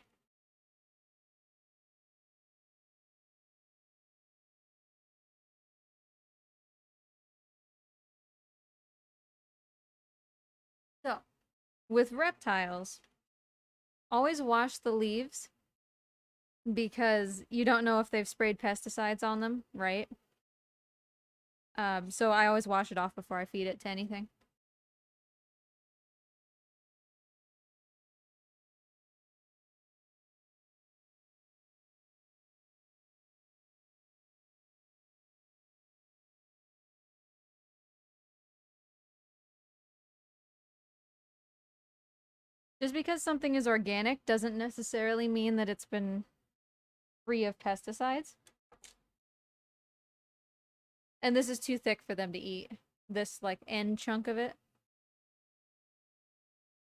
So, with reptiles, always wash the leaves because you don't know if they've sprayed pesticides on them, right? So I always wash it off before I feed it to anything. Just because something is organic doesn't necessarily mean that it's been free of pesticides. And this is too thick for them to eat. This, like, end chunk of it.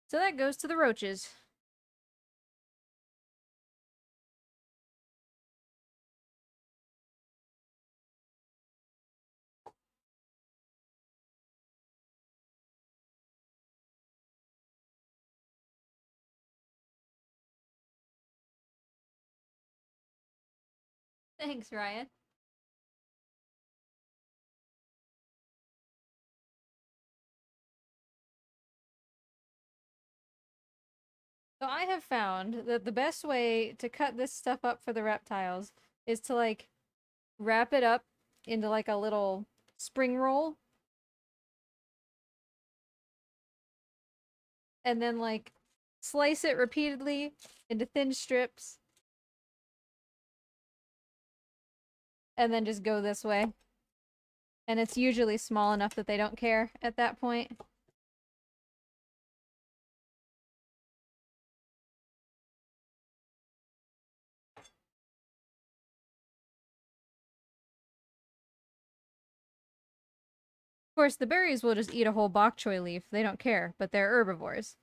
So that goes to the roaches. Thanks, Ryan. So I have found that the best way to cut this stuff up for the reptiles is to, like, wrap it up into, like, a little spring roll. And then, like, slice it repeatedly into thin strips. And then just go this way. And it's usually small enough that they don't care at that point. Of course, the berries will just eat a whole bok choy leaf. They don't care, but they're herbivores.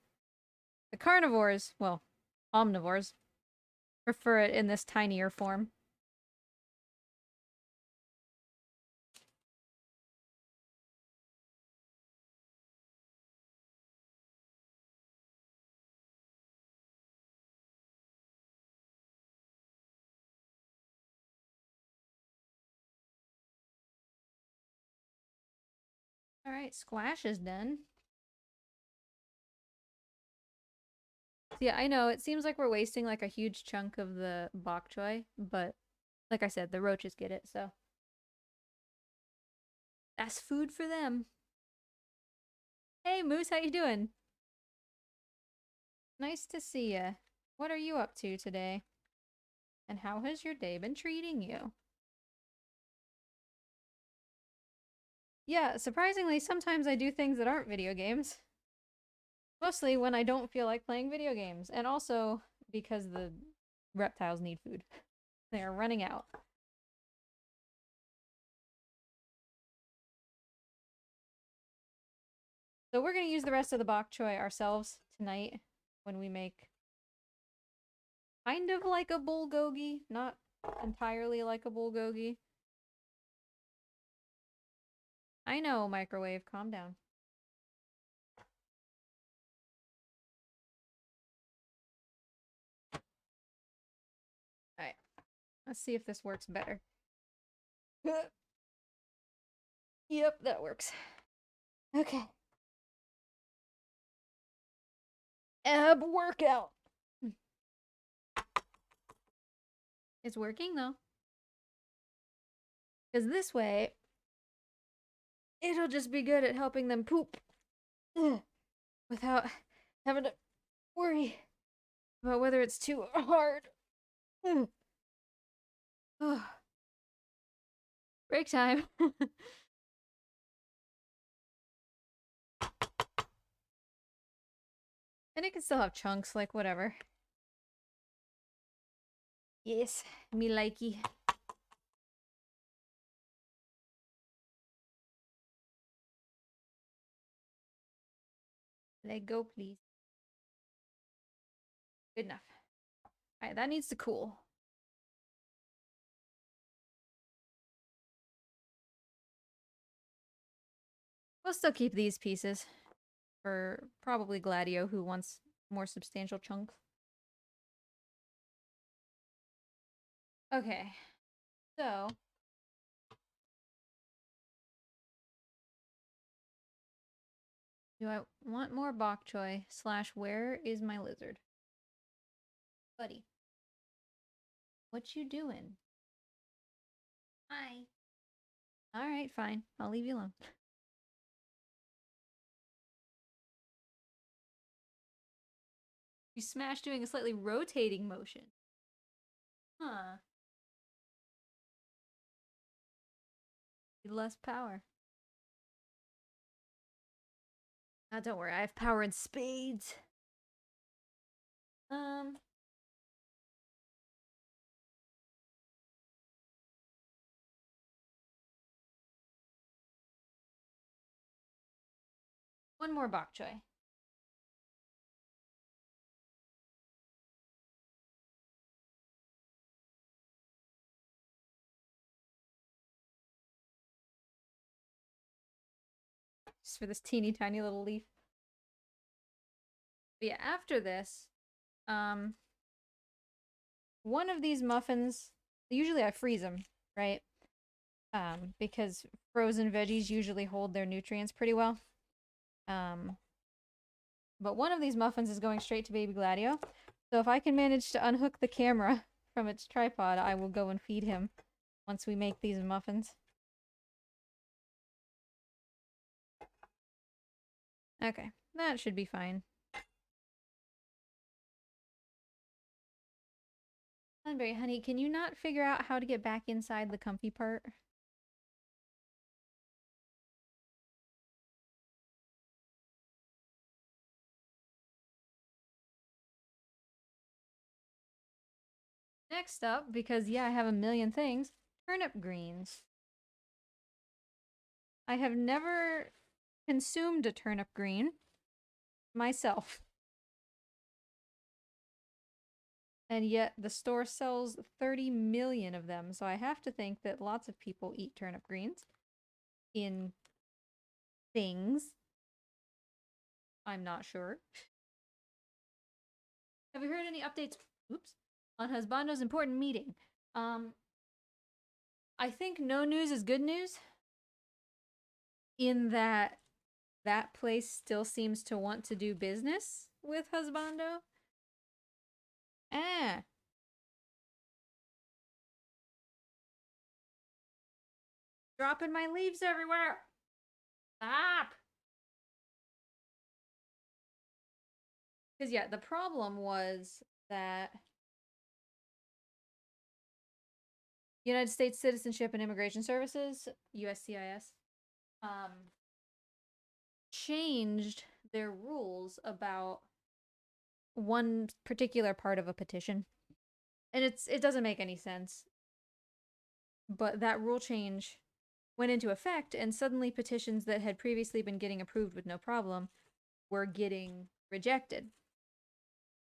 The carnivores, well, omnivores, prefer it in this tinier form. Alright, squash is done. So yeah, I know, it seems like we're wasting like a huge chunk of the bok choy, but like I said, the roaches get it, so that's food for them. Hey Moose, how you doing? Nice to see ya. What are you up to today? And how has your day been treating you? Yeah, surprisingly, sometimes I do things that aren't video games. Mostly when I don't feel like playing video games. And also because the reptiles need food. They are running out. So we're going to use the rest of the bok choy ourselves tonight when we make kind of like a bulgogi, not entirely like a bulgogi. I know, microwave, calm down. Alright, let's see if this works better. Yep, that works. Okay. Ab workout. It's working though. Because this way, it'll just be good at helping them poop. Without having to worry about whether it's too hard. Break time. And it can still have chunks, like whatever. Yes, me likey. Let go, please. Good enough. Alright, that needs to cool. We'll still keep these pieces for probably Gladio, who wants more substantial chunks. Okay, so do I want more bok choy / where is my lizard? Buddy, what you doing? Hi. Alright, fine. I'll leave you alone. You smash doing a slightly rotating motion. Huh. Less power. Ah, don't worry, I have power in spades. One more bok choy. Just for this teeny tiny little leaf. But yeah, after this, one of these muffins, usually I freeze them, right? Because frozen veggies usually hold their nutrients pretty well. But one of these muffins is going straight to baby Gladio. So if I can manage to unhook the camera from its tripod, I will go and feed him once we make these muffins. Okay, that should be fine. Tonberry, honey, can you not figure out how to get back inside the comfy part? Next up, because yeah, I have a million things, turnip greens. I have never consumed a turnip green myself. And yet the store sells 30 million of them, so I have to think that lots of people eat turnip greens in things. I'm not sure. Have you heard any updates? Oops. On Husbando's important meeting? I think no news is good news. In that that place still seems to want to do business with Husbando. Ah. Dropping my leaves everywhere. Stop. Because yeah, the problem was that United States Citizenship and Immigration Services, USCIS, changed their rules about one particular part of a petition. And it doesn't make any sense. But that rule change went into effect, and suddenly petitions that had previously been getting approved with no problem were getting rejected.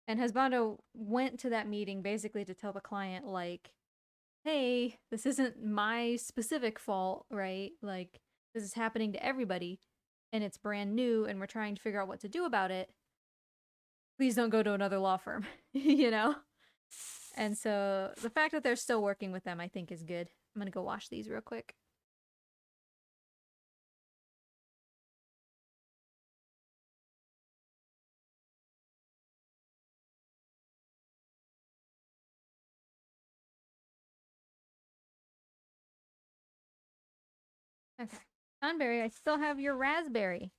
And Husbando went to that meeting basically to tell the client, like, hey, this isn't my specific fault, right? Like, this is happening to everybody, and it's brand new, and we're trying to figure out what to do about it. Please don't go to another law firm, you know? And so the fact that they're still working with them, I think, is good. I'm gonna go wash these real quick. Okay. Tonberry, I still have your raspberry.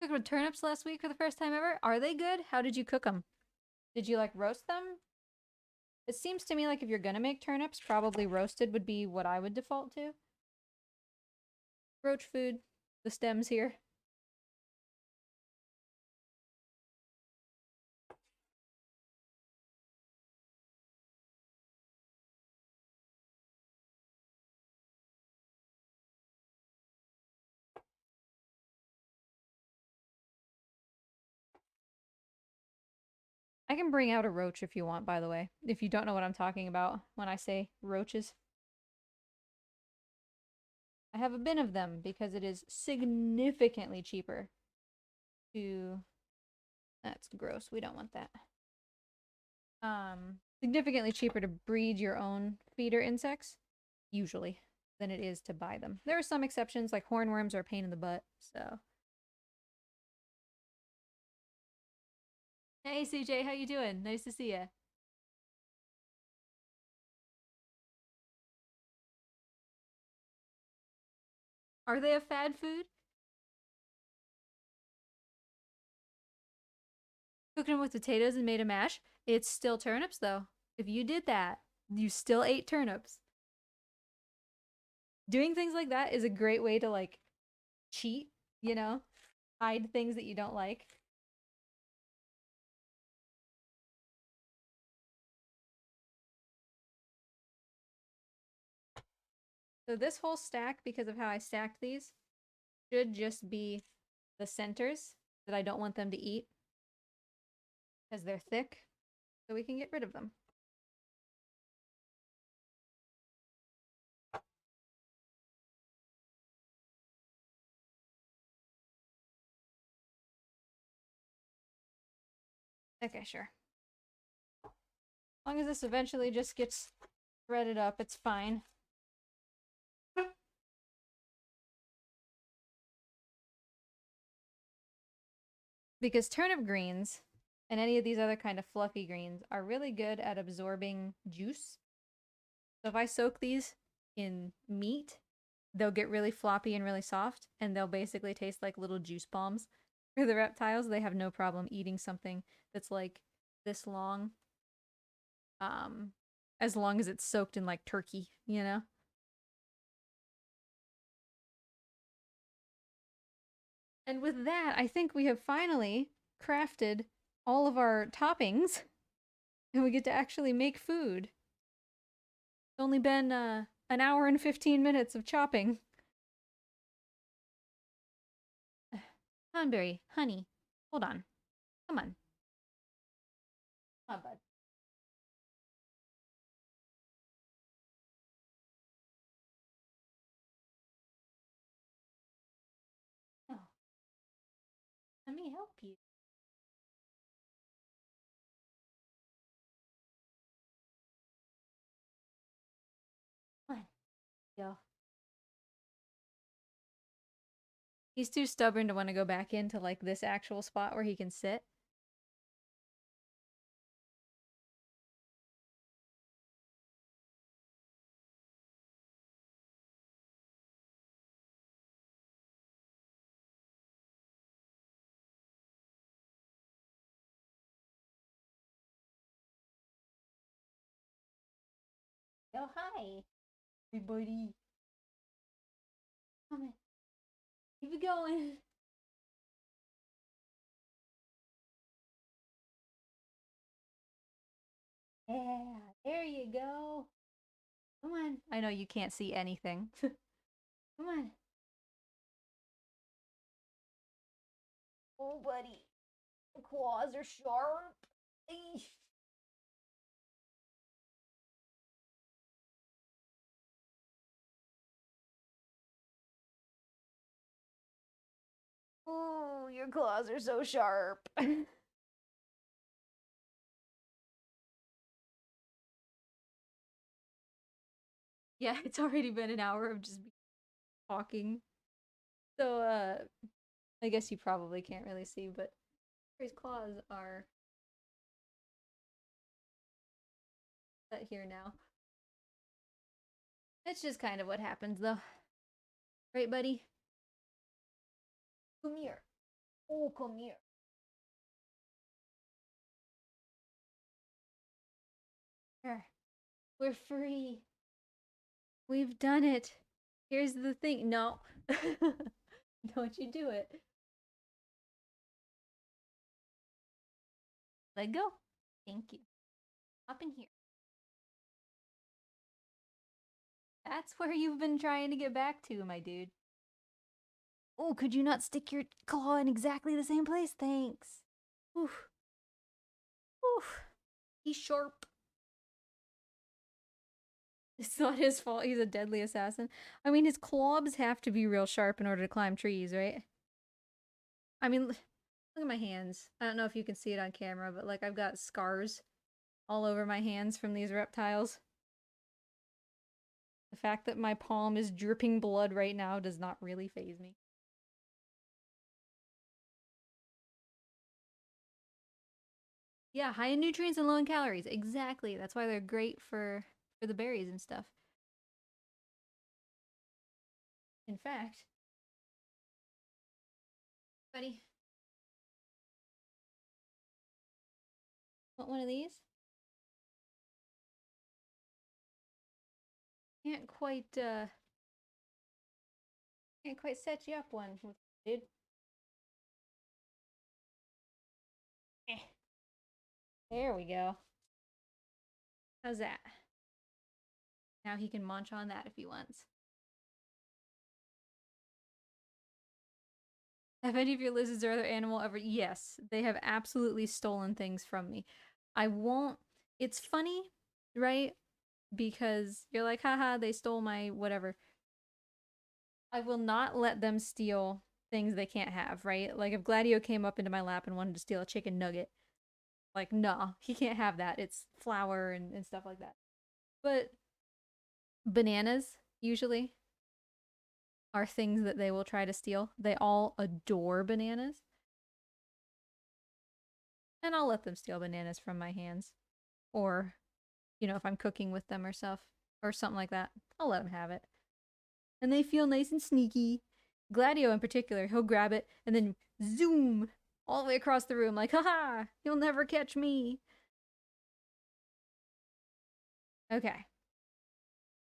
Cooked with turnips last week for the first time ever. Are they good? How did you cook them? Did you like roast them? It seems to me like if you're gonna make turnips, probably roasted would be what I would default to. Roach food, the stems here. I can bring out a roach if you want, by the way, if you don't know what I'm talking about when I say roaches. I have a bin of them because it is significantly cheaper to... That's gross. We don't want that. Significantly cheaper to breed your own feeder insects, usually, than it is to buy them. There are some exceptions, like hornworms are a pain in the butt, so... Hey CJ, how you doing? Nice to see you. Are they a fad food? Cooking them with potatoes and made a mash? It's still turnips, though. If you did that, you still ate turnips. Doing things like that is a great way to, like, cheat, you know? Hide things that you don't like. So this whole stack, because of how I stacked these, should just be the centers that I don't want them to eat because they're thick, so we can get rid of them. Okay, sure. As long as this eventually just gets threaded up, it's fine. Because turnip greens and any of these other kind of fluffy greens are really good at absorbing juice. So if I soak these in meat, they'll get really floppy and really soft, and they'll basically taste like little juice bombs. For the reptiles, they have no problem eating something that's like this long, as long as it's soaked in like turkey, you know? And with that, I think we have finally crafted all of our toppings, and we get to actually make food. It's only been an hour and 15 minutes of chopping. Tonberry, honey, hold on. Come on. Come on, bud. No, let me help you. Come on, go. He's too stubborn to want to go back into like this actual spot where he can sit. Oh, hi. Hey, buddy. Come on. Keep it going. Yeah, there you go. Come on. I know you can't see anything. Come on. Oh, buddy. The claws are sharp. Eesh. Ooh, your claws are so sharp. Yeah, it's already been an hour of just talking. So, I guess you probably can't really see, but his claws are set here now. It's just kind of what happens, though. Right, buddy? Come here. Oh, come here. We're free. We've done it. Here's the thing. No. Don't you do it. Let go. Thank you. Up in here. That's where you've been trying to get back to, my dude. Oh, could you not stick your claw in exactly the same place? Thanks. Oof. Oof. He's sharp. It's not his fault. He's a deadly assassin. I mean, his claws have to be real sharp in order to climb trees, right? I mean, look at my hands. I don't know if you can see it on camera, but like I've got scars all over my hands from these reptiles. The fact that my palm is dripping blood right now does not really faze me. Yeah, high in nutrients and low in calories. Exactly. That's why they're great for the berries and stuff. In fact, buddy, want one of these? Can't quite can't quite set you up one, dude. Eh. There we go. How's that? Now he can munch on that if he wants. Have any of your lizards or other animal ever? Yes, they have absolutely stolen things from me. I won't. It's funny, right? Because you're like, haha, they stole my whatever. I will not let them steal things they can't have, right? Like if Gladio came up into my lap and wanted to steal a chicken nugget, like, nah, he can't have that. It's flour and stuff like that. But bananas, usually, are things that they will try to steal. They all adore bananas. And I'll let them steal bananas from my hands. Or, you know, if I'm cooking with them or stuff, or something like that, I'll let them have it. And they feel nice and sneaky. Gladio in particular, he'll grab it and then zoom all the way across the room, like, haha, you'll never catch me. Okay.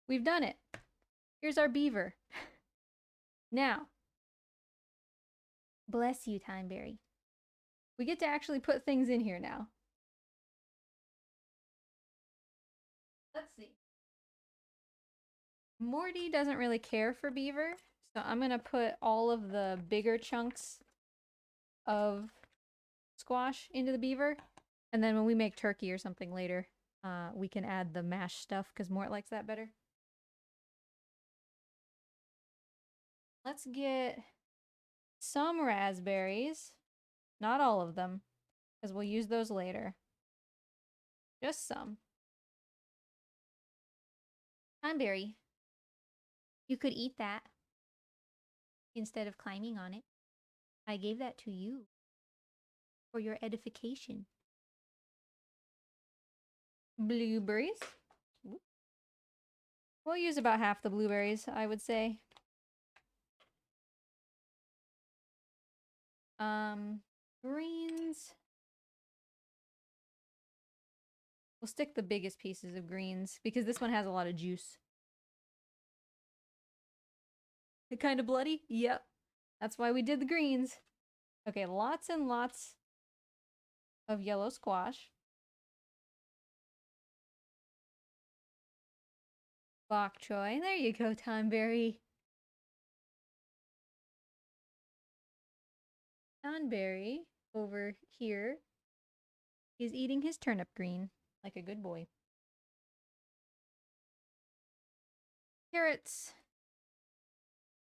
We've done it. Here's our beaver. Now, bless you, Tonberry. We get to actually put things in here now. Let's see. Morty doesn't really care for beaver, so I'm gonna put all of the bigger chunks of squash into the beaver, and then when we make turkey or something later, we can add the mashed stuff because Mort likes that better. Let's get some raspberries, not all of them, because we'll use those later. Just some. Tonberry, you could eat that instead of climbing on it. I gave that to you for your edification. Blueberries. We'll use about half the blueberries, I would say. Greens. We'll stick the biggest pieces of greens because this one has a lot of juice. It kind of bloody? Yep. That's why we did the greens. Okay, lots and lots of yellow squash. Bok choy. There you go, Tonberry. Tonberry over here is eating his turnip green like a good boy. Carrots.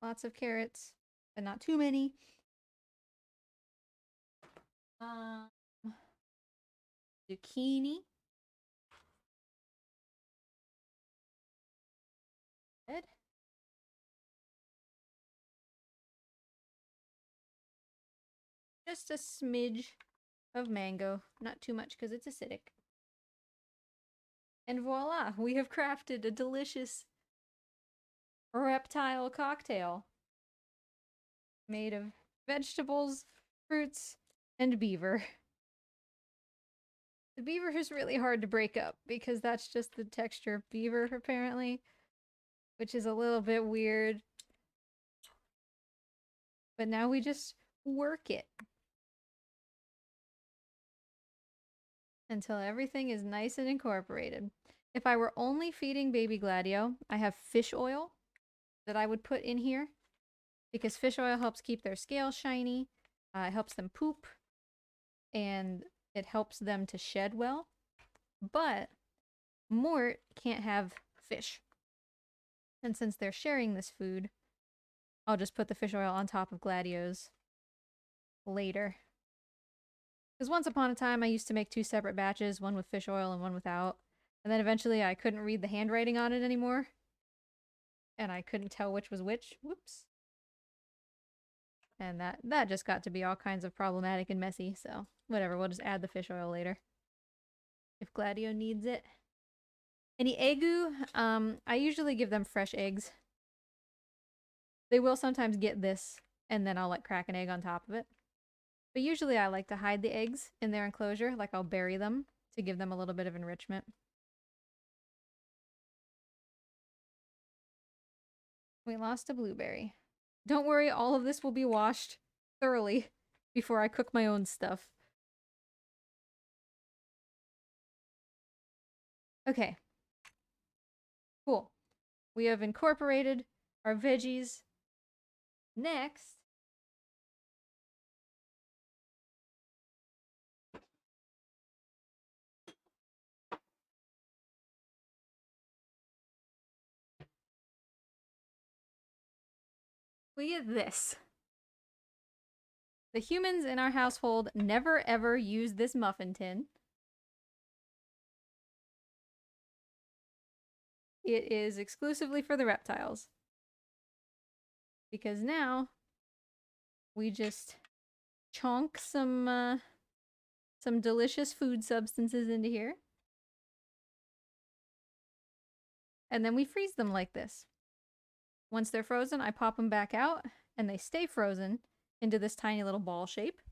Lots of carrots, but not too many. Zucchini. Good. Just a smidge of mango. Not too much because it's acidic. And voila, we have crafted a delicious reptile cocktail made of vegetables, fruits, and beaver. The beaver is really hard to break up because that's just the texture of beaver, apparently, which is a little bit weird. But now we just work it until everything is nice and incorporated. If I were only feeding baby Gladio, I have fish oil that I would put in here because fish oil helps keep their scales shiny, it helps them poop, and it helps them to shed well. But Mort can't have fish. And since they're sharing this food, I'll just put the fish oil on top of Gladio's later. Because once upon a time, I used to make 2 separate batches, one with fish oil and one without. And then eventually I couldn't read the handwriting on it anymore. And I couldn't tell which was which. Whoops. And that just got to be all kinds of problematic and messy, so whatever, we'll just add the fish oil later. If Gladio needs it. Any egu, I usually give them fresh eggs. They will sometimes get this, and then I'll like crack an egg on top of it. But usually I like to hide the eggs in their enclosure, like I'll bury them to give them a little bit of enrichment. We lost a blueberry. Don't worry, all of this will be washed thoroughly before I cook my own stuff. Okay. Cool. We have incorporated our veggies. Next, we get this. The humans in our household never ever use this muffin tin. It is exclusively for the reptiles. Because now we just chunk some delicious food substances into here. And then we freeze them like this. Once they're frozen, I pop them back out, and they stay frozen into this tiny little ball shape.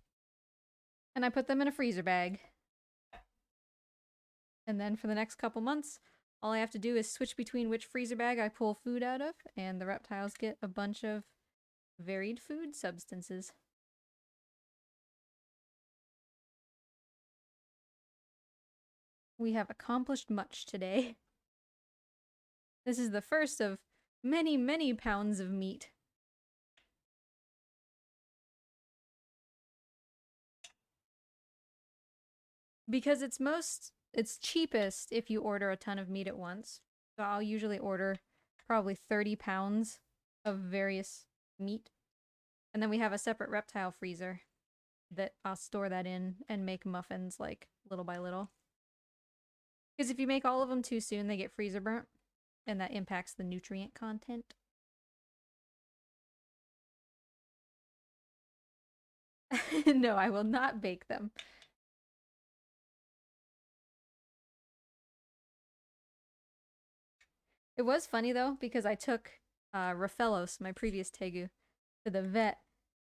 And I put them in a freezer bag. And then for the next couple months, all I have to do is switch between which freezer bag I pull food out of, and the reptiles get a bunch of varied food substances. We have accomplished much today. This is the first of many, many pounds of meat. Because it's cheapest if you order a ton of meat at once. So I'll usually order probably 30 pounds of various meat. And then we have a separate reptile freezer that I'll store that in and make muffins like little by little. Because if you make all of them too soon, they get freezer burnt, and that impacts the nutrient content. No, I will not bake them. It was funny though, because I took Raphaelos, my previous Tegu, to the vet,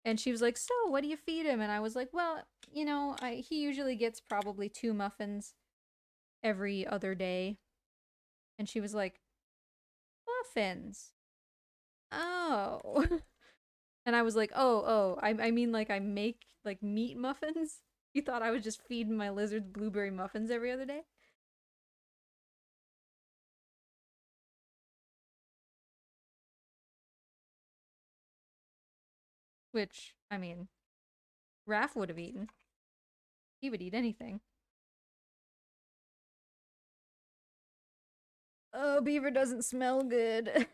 and she was like, "So, what do you feed him?" And I was like, "Well, you know, he usually gets probably 2 muffins every other day." And she was like, "Muffins? Oh." And I was like, "Oh, I mean like I make like meat muffins? You thought I was just feeding my lizards blueberry muffins every other day?" Which, I mean, Raph would have eaten. He would eat anything. Oh, beaver doesn't smell good.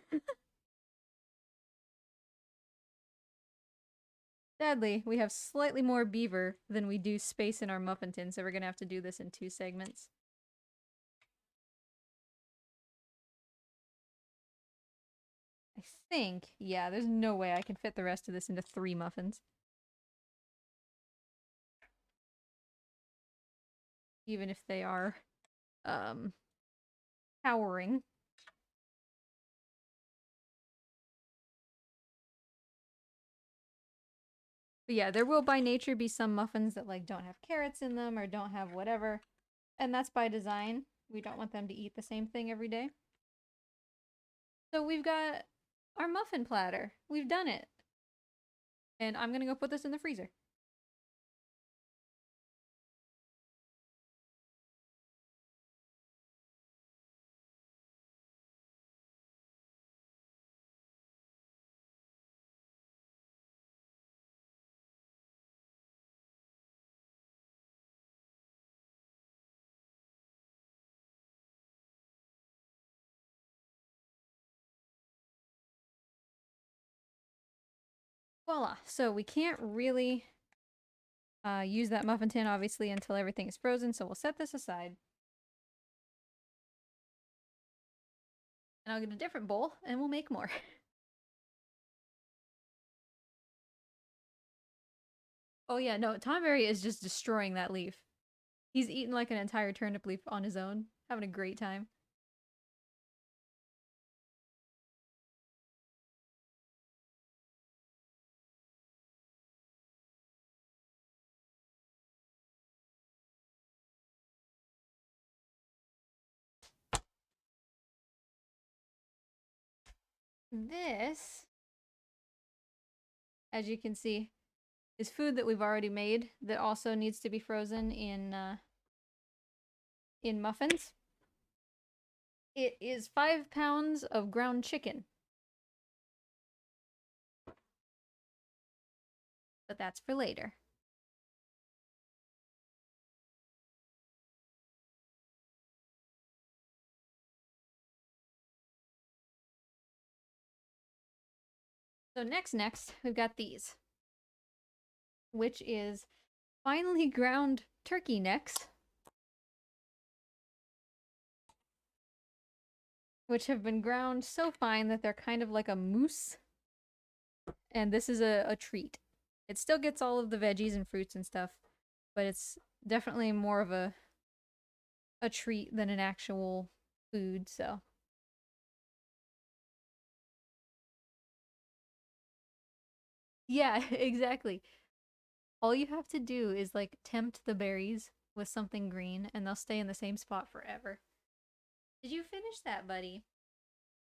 Sadly, we have slightly more beaver than we do space in our muffin tin, so we're gonna have to do this in 2 segments. I think, yeah, there's no way I can fit the rest of this into 3 muffins. Even if they are, towering. But yeah, there will by nature be some muffins that like don't have carrots in them or don't have whatever. And that's by design. We don't want them to eat the same thing every day. So we've got our muffin platter. We've done it. And I'm gonna go put this in the freezer. Voila. So we can't really use that muffin tin, obviously, until everything is frozen. So we'll set this aside. And I'll get a different bowl, and we'll make more. Oh yeah, no, Tonberry is just destroying that leaf. He's eaten like an entire turnip leaf on his own, having a great time. This, as you can see, is food that we've already made that also needs to be frozen in muffins. It is 5 pounds of ground chicken. But that's for later. So next, we've got these, which is finely ground turkey necks, which have been ground so fine that they're kind of like a mousse. And this is a treat. It still gets all of the veggies and fruits and stuff, but it's definitely more of a treat than an actual food, so. Yeah, exactly. All you have to do is like tempt the berries with something green and they'll stay in the same spot forever. Did you finish that, buddy?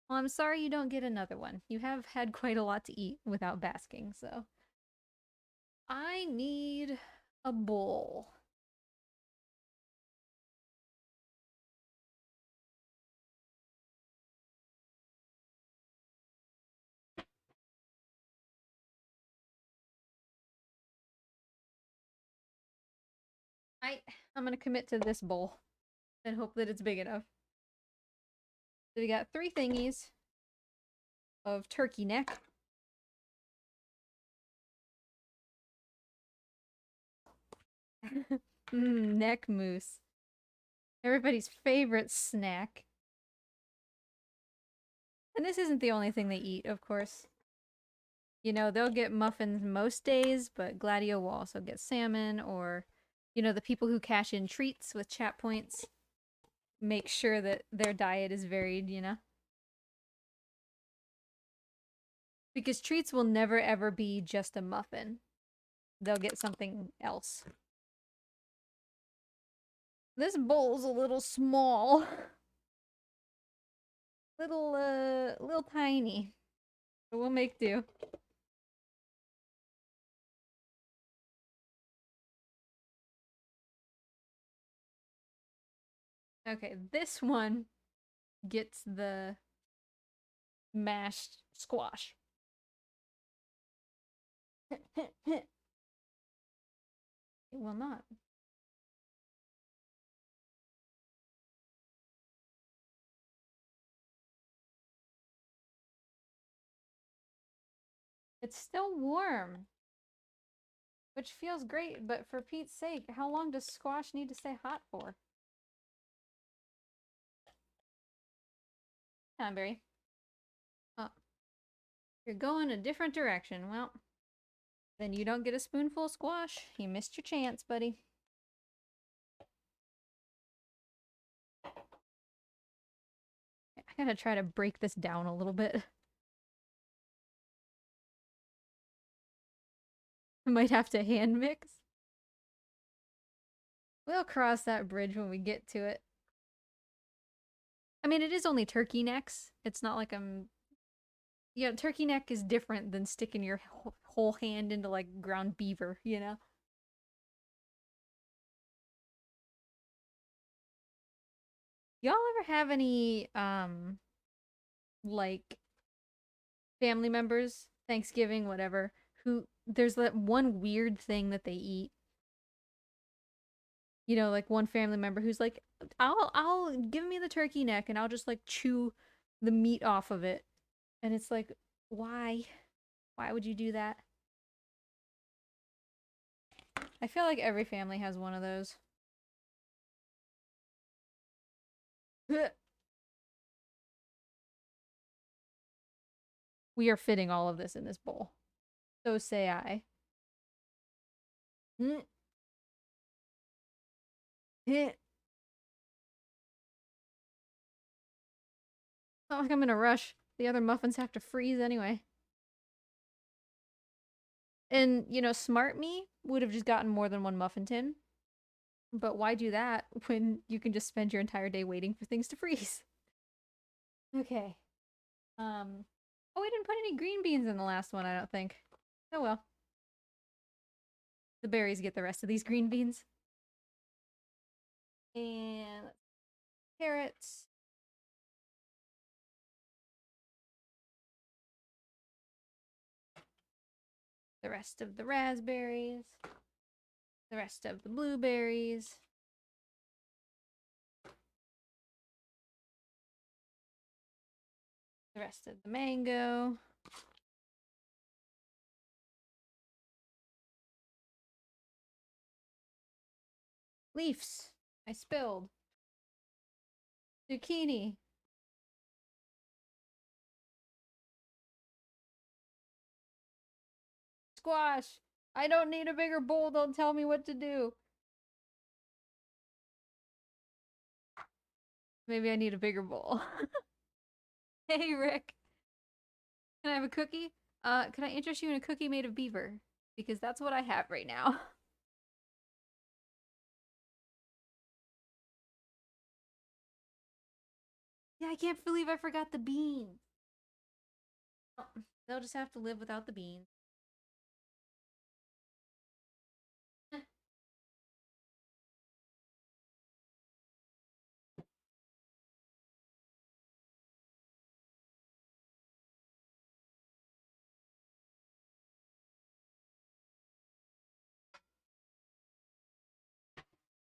Well, I'm sorry you don't get another one. You have had quite a lot to eat without basking, so. I need a bowl. I I'm gonna commit to this bowl and hope that it's big enough. So we got 3 thingies of turkey neck. Neck mousse. Everybody's favorite snack. And this isn't the only thing they eat, of course. You know, they'll get muffins most days, but Gladio will also get salmon or, you know, the people who cash in treats with chat points make sure that their diet is varied, you know? Because treats will never ever be just a muffin. They'll get something else. This bowl's a little small. Little tiny. But we'll make do. Okay, this one gets the mashed squash. It will not. It's still warm, which feels great, but for Pete's sake, how long does squash need to stay hot for? Tonberry. Oh, you're going a different direction. Well, then you don't get a spoonful of squash. You missed your chance, buddy. I gotta try to break this down a little bit. I might have to hand mix. We'll cross that bridge when we get to it. I mean, it is only turkey necks. It's not like I'm. Yeah, turkey neck is different than sticking your whole hand into like ground beaver, you know? Y'all ever have any, like family members, Thanksgiving, whatever, who there's that one weird thing that they eat? You know, like one family member who's like, I'll give me the turkey neck and I'll just like chew the meat off of it. And it's like, why? Why would you do that? I feel like every family has one of those. We are fitting all of this in this bowl. So say I. Mm, eh. Not like I'm in a rush. The other muffins have to freeze anyway. And, you know, smart me would have just gotten more than one muffin tin. But why do that when you can just spend your entire day waiting for things to freeze? Okay. Oh, we didn't put any green beans in the last one, I don't think. Oh well. The berries get the rest of these green beans. And carrots. The rest of the raspberries. The rest of the blueberries. The rest of the mango. Leaves. I spilled. Zucchini. Squash. I don't need a bigger bowl. Don't tell me what to do. Maybe I need a bigger bowl. Hey, Rick. Can I have a cookie? Can I interest you in a cookie made of beaver? Because that's what I have right now. Yeah, I can't believe I forgot the beans. Oh, they'll just have to live without the beans.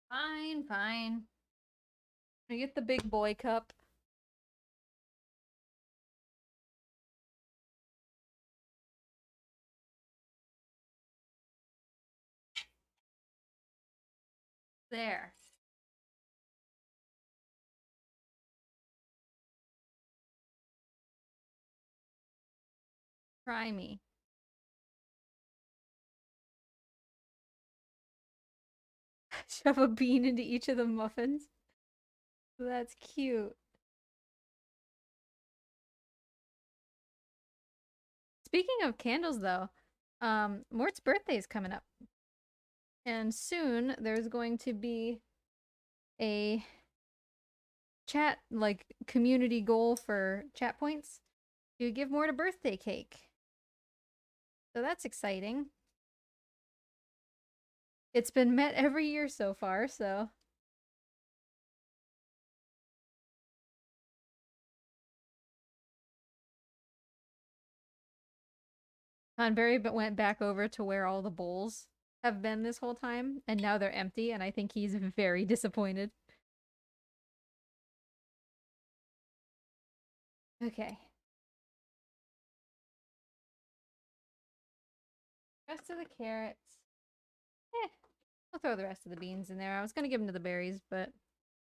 Fine, fine. I get the big boy cup. There. Try me. Shove a bean into each of the muffins. That's cute. Speaking of candles, though, Mort's birthday is coming up. And soon there's going to be a chat, like, community goal for chat points to give Mort a birthday cake. So that's exciting. It's been met every year so far, so. Tonberry but went back over to where all the bowls have been this whole time, and now they're empty, and I think he's very disappointed. Okay. Rest of the carrots. Eh, I'll throw the rest of the beans in there. I was gonna give them to the berries, but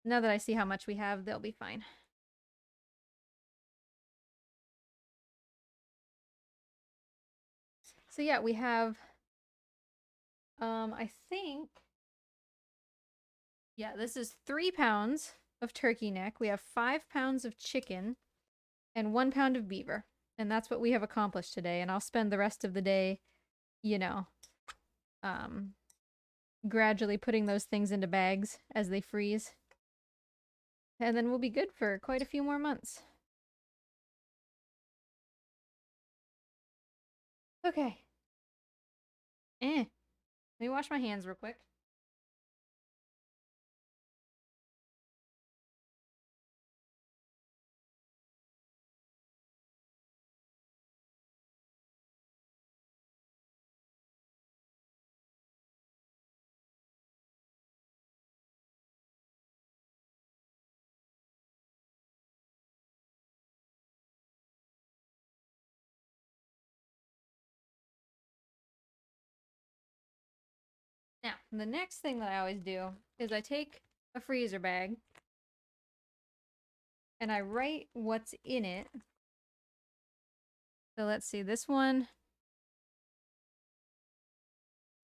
now that I see how much we have, they'll be fine. So yeah, we have I think yeah, this is 3 pounds of turkey neck. We have 5 pounds of chicken and 1 pound of beaver. And that's what we have accomplished today. And I'll spend the rest of the day, you know, um, gradually putting those things into bags as they freeze. And then we'll be good for quite a few more months. Okay. Let me wash my hands real quick. Now, the next thing that I always do is I take a freezer bag and I write what's in it. So let's see, this one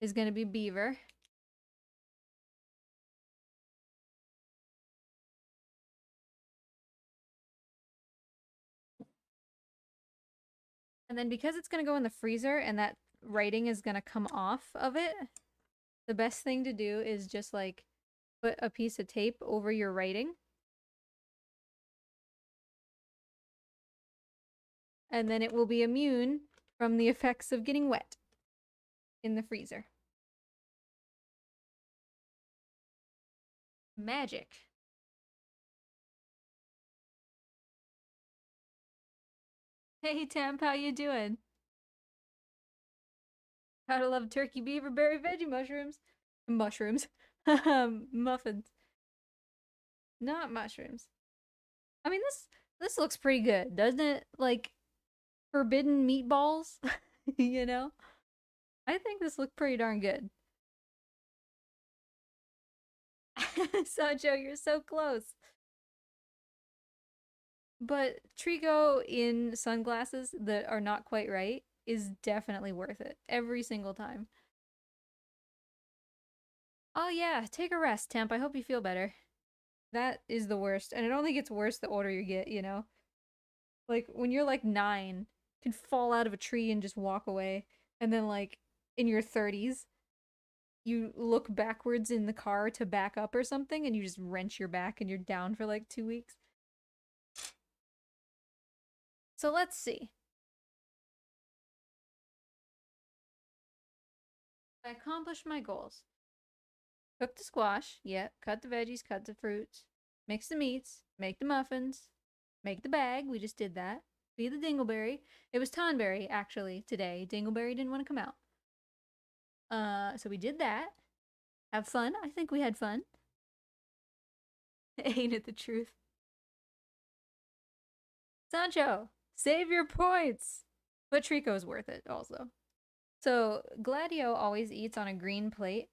is going to be beaver. And then because it's going to go in the freezer and that writing is going to come off of it, the best thing to do is just like put a piece of tape over your writing. And then it will be immune from the effects of getting wet in the freezer. Magic. Hey Temp, how you doing? Gotta love turkey, beaver, berry, veggie mushrooms. Mushrooms. Muffins. Not mushrooms. I mean, this looks pretty good, doesn't it? Like forbidden meatballs, you know? I think this looked pretty darn good. Sancho, you're so close. But Trico in sunglasses that are not quite right is definitely worth it every single time. Oh yeah, take a rest, Temp. I hope you feel better. That is the worst, and it only gets worse the older you get, you know? Like when you're like 9, you can fall out of a tree and just walk away, and then like in your 30s, you look backwards in the car to back up or something and you just wrench your back and you're down for like 2 weeks. So let's see. I accomplished my goals. Cook the squash, yeah, cut the veggies, cut the fruits, mix the meats, make the muffins, make the bag, we just did that. Feed the dingleberry. It was Tonberry, actually, today. Dingleberry didn't want to come out. So we did that. Have fun. I think we had fun. Ain't it the truth? Sancho, save your points! But Trico's worth it, also. So Gladio always eats on a green plate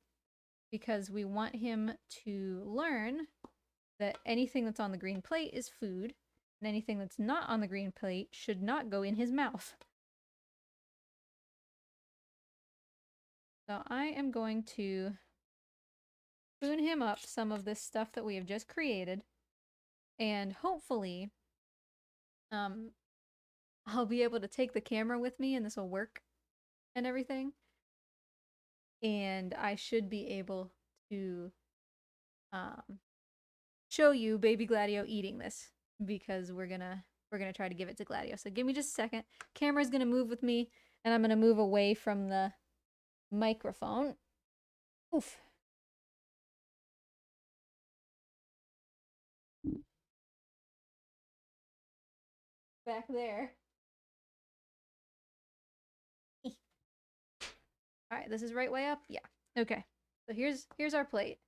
because we want him to learn that anything that's on the green plate is food, and anything that's not on the green plate should not go in his mouth. So I am going to spoon him up some of this stuff that we have just created, and hopefully I'll be able to take the camera with me and this will work and everything. And I should be able to show you baby Gladio eating this because we're gonna try to give it to Gladio. So give me just a second. Camera's gonna move with me, and I'm gonna move away from the microphone. Oof. Back there. All right, this is right way up. Yeah. Okay. So here's our plate.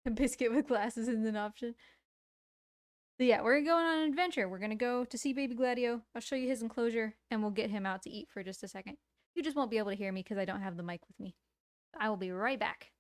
A biscuit with glasses is an option. So yeah, we're going on an adventure. We're gonna go to see baby Gladio. I'll show you his enclosure, and we'll get him out to eat for just a second. You just won't be able to hear me because I don't have the mic with me. I will be right back.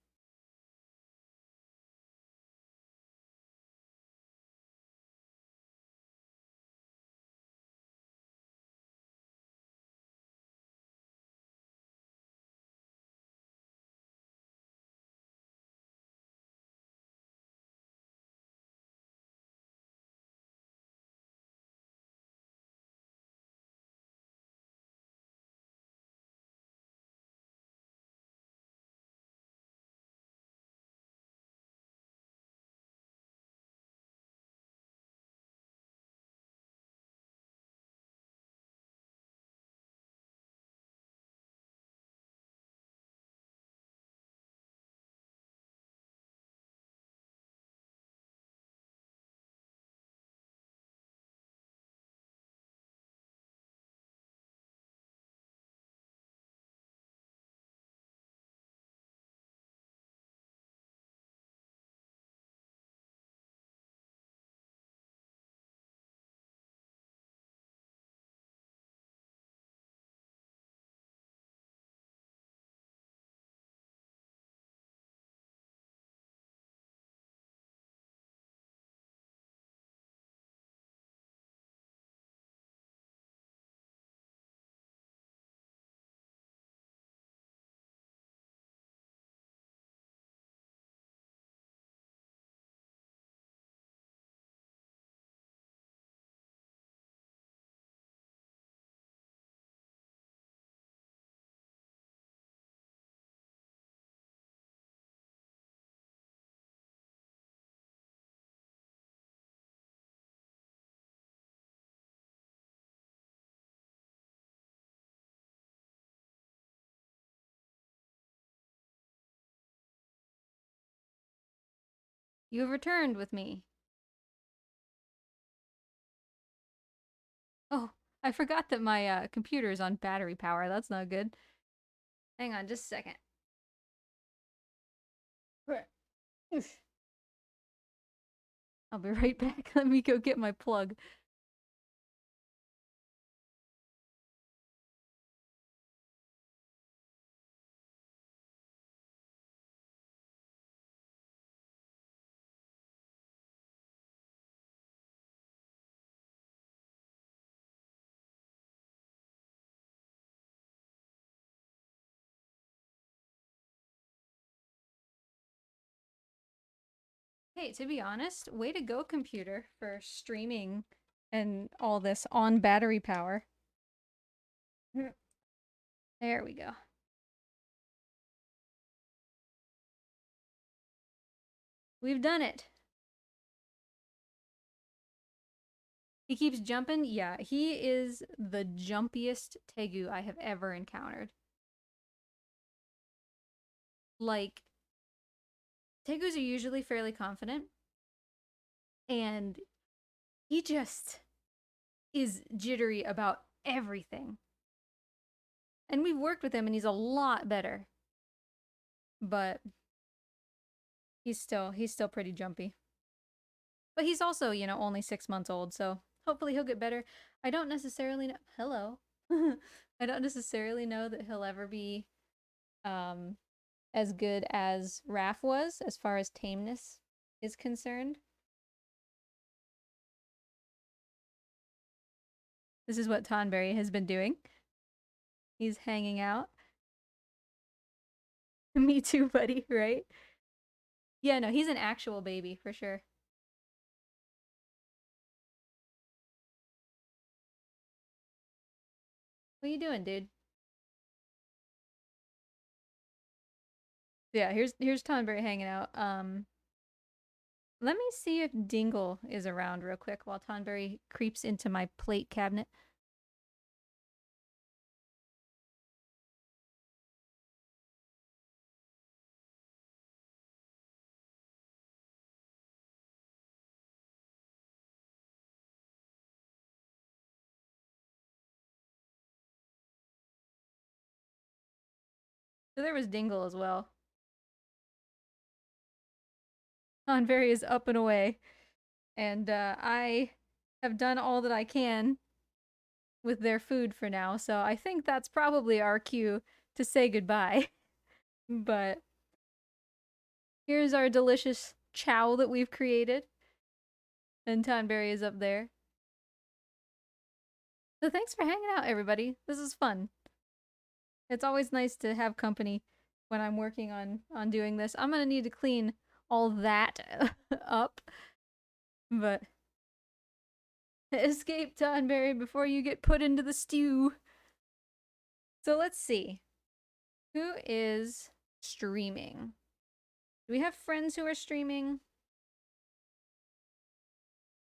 You have returned with me. Oh, I forgot that my computer is on battery power. That's not good. Hang on just a second. I'll be right back. Let me go get my plug. Hey, to be honest, way to go, computer, for streaming and all this on battery power. There we go. We've done it. He keeps jumping. Yeah, he is the jumpiest Tegu I have ever encountered. Like, Tegus are usually fairly confident, and he just is jittery about everything. And we've worked with him, and he's a lot better. But he's still pretty jumpy. But he's also, you know, only 6 months old, so hopefully he'll get better. I don't necessarily know. Hello. I don't necessarily know that he'll ever be as good as Raph was as far as tameness is concerned. This is what Tonberry has been doing. He's hanging out. Me too, buddy, right? Yeah, no, he's an actual baby for sure. What are you doing, dude? Yeah, here's Tonberry hanging out. Let me see if Dingle is around real quick while Tonberry creeps into my plate cabinet. So there was Dingle as well. Tonberry is up and away, and I have done all that I can with their food for now, so I think that's probably our cue to say goodbye. But here's our delicious chow that we've created, and Tonberry is up there. So thanks for hanging out, everybody. This is fun. It's always nice to have company when I'm working on doing this. I'm gonna need to clean all that up, but escape, Tonberry, before you get put into the stew. So let's see. Who is streaming? Do we have friends who are streaming?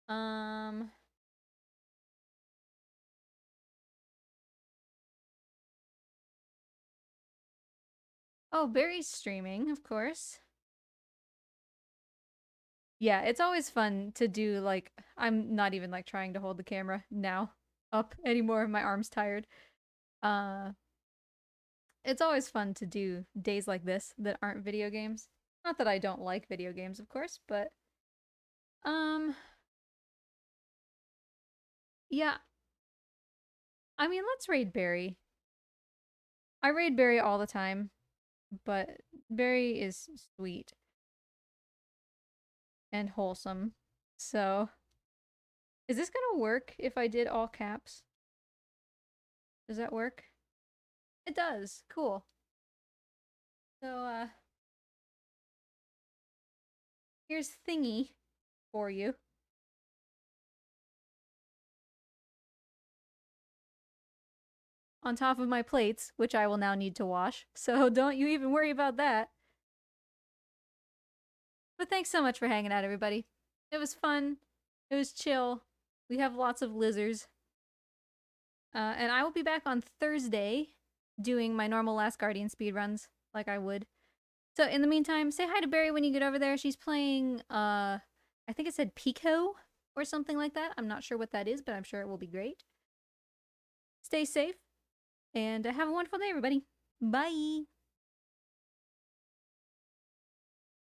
Um, oh, Barry's streaming, of course. Yeah, it's always fun to do, like, I'm not even, like, trying to hold the camera now up anymore. My arm's tired. Uh, it's always fun to do days like this that aren't video games. Not that I don't like video games, of course, but, um, yeah. I mean, let's raid Barry. I raid Barry all the time, but Barry is sweet and wholesome. So, is this gonna work if I did all caps? Does that work? It does. Cool. So, here's Thingy for you. On top of my plates, which I will now need to wash. So don't you even worry about that. But thanks so much for hanging out, everybody. It was fun. It was chill. We have lots of lizards. And I will be back on Thursday doing my normal Last Guardian speedruns, like I would. So in the meantime, say hi to Barry when you get over there. She's playing, I think it said Pico or something like that. I'm not sure what that is, but I'm sure it will be great. Stay safe and have a wonderful day, everybody. Bye.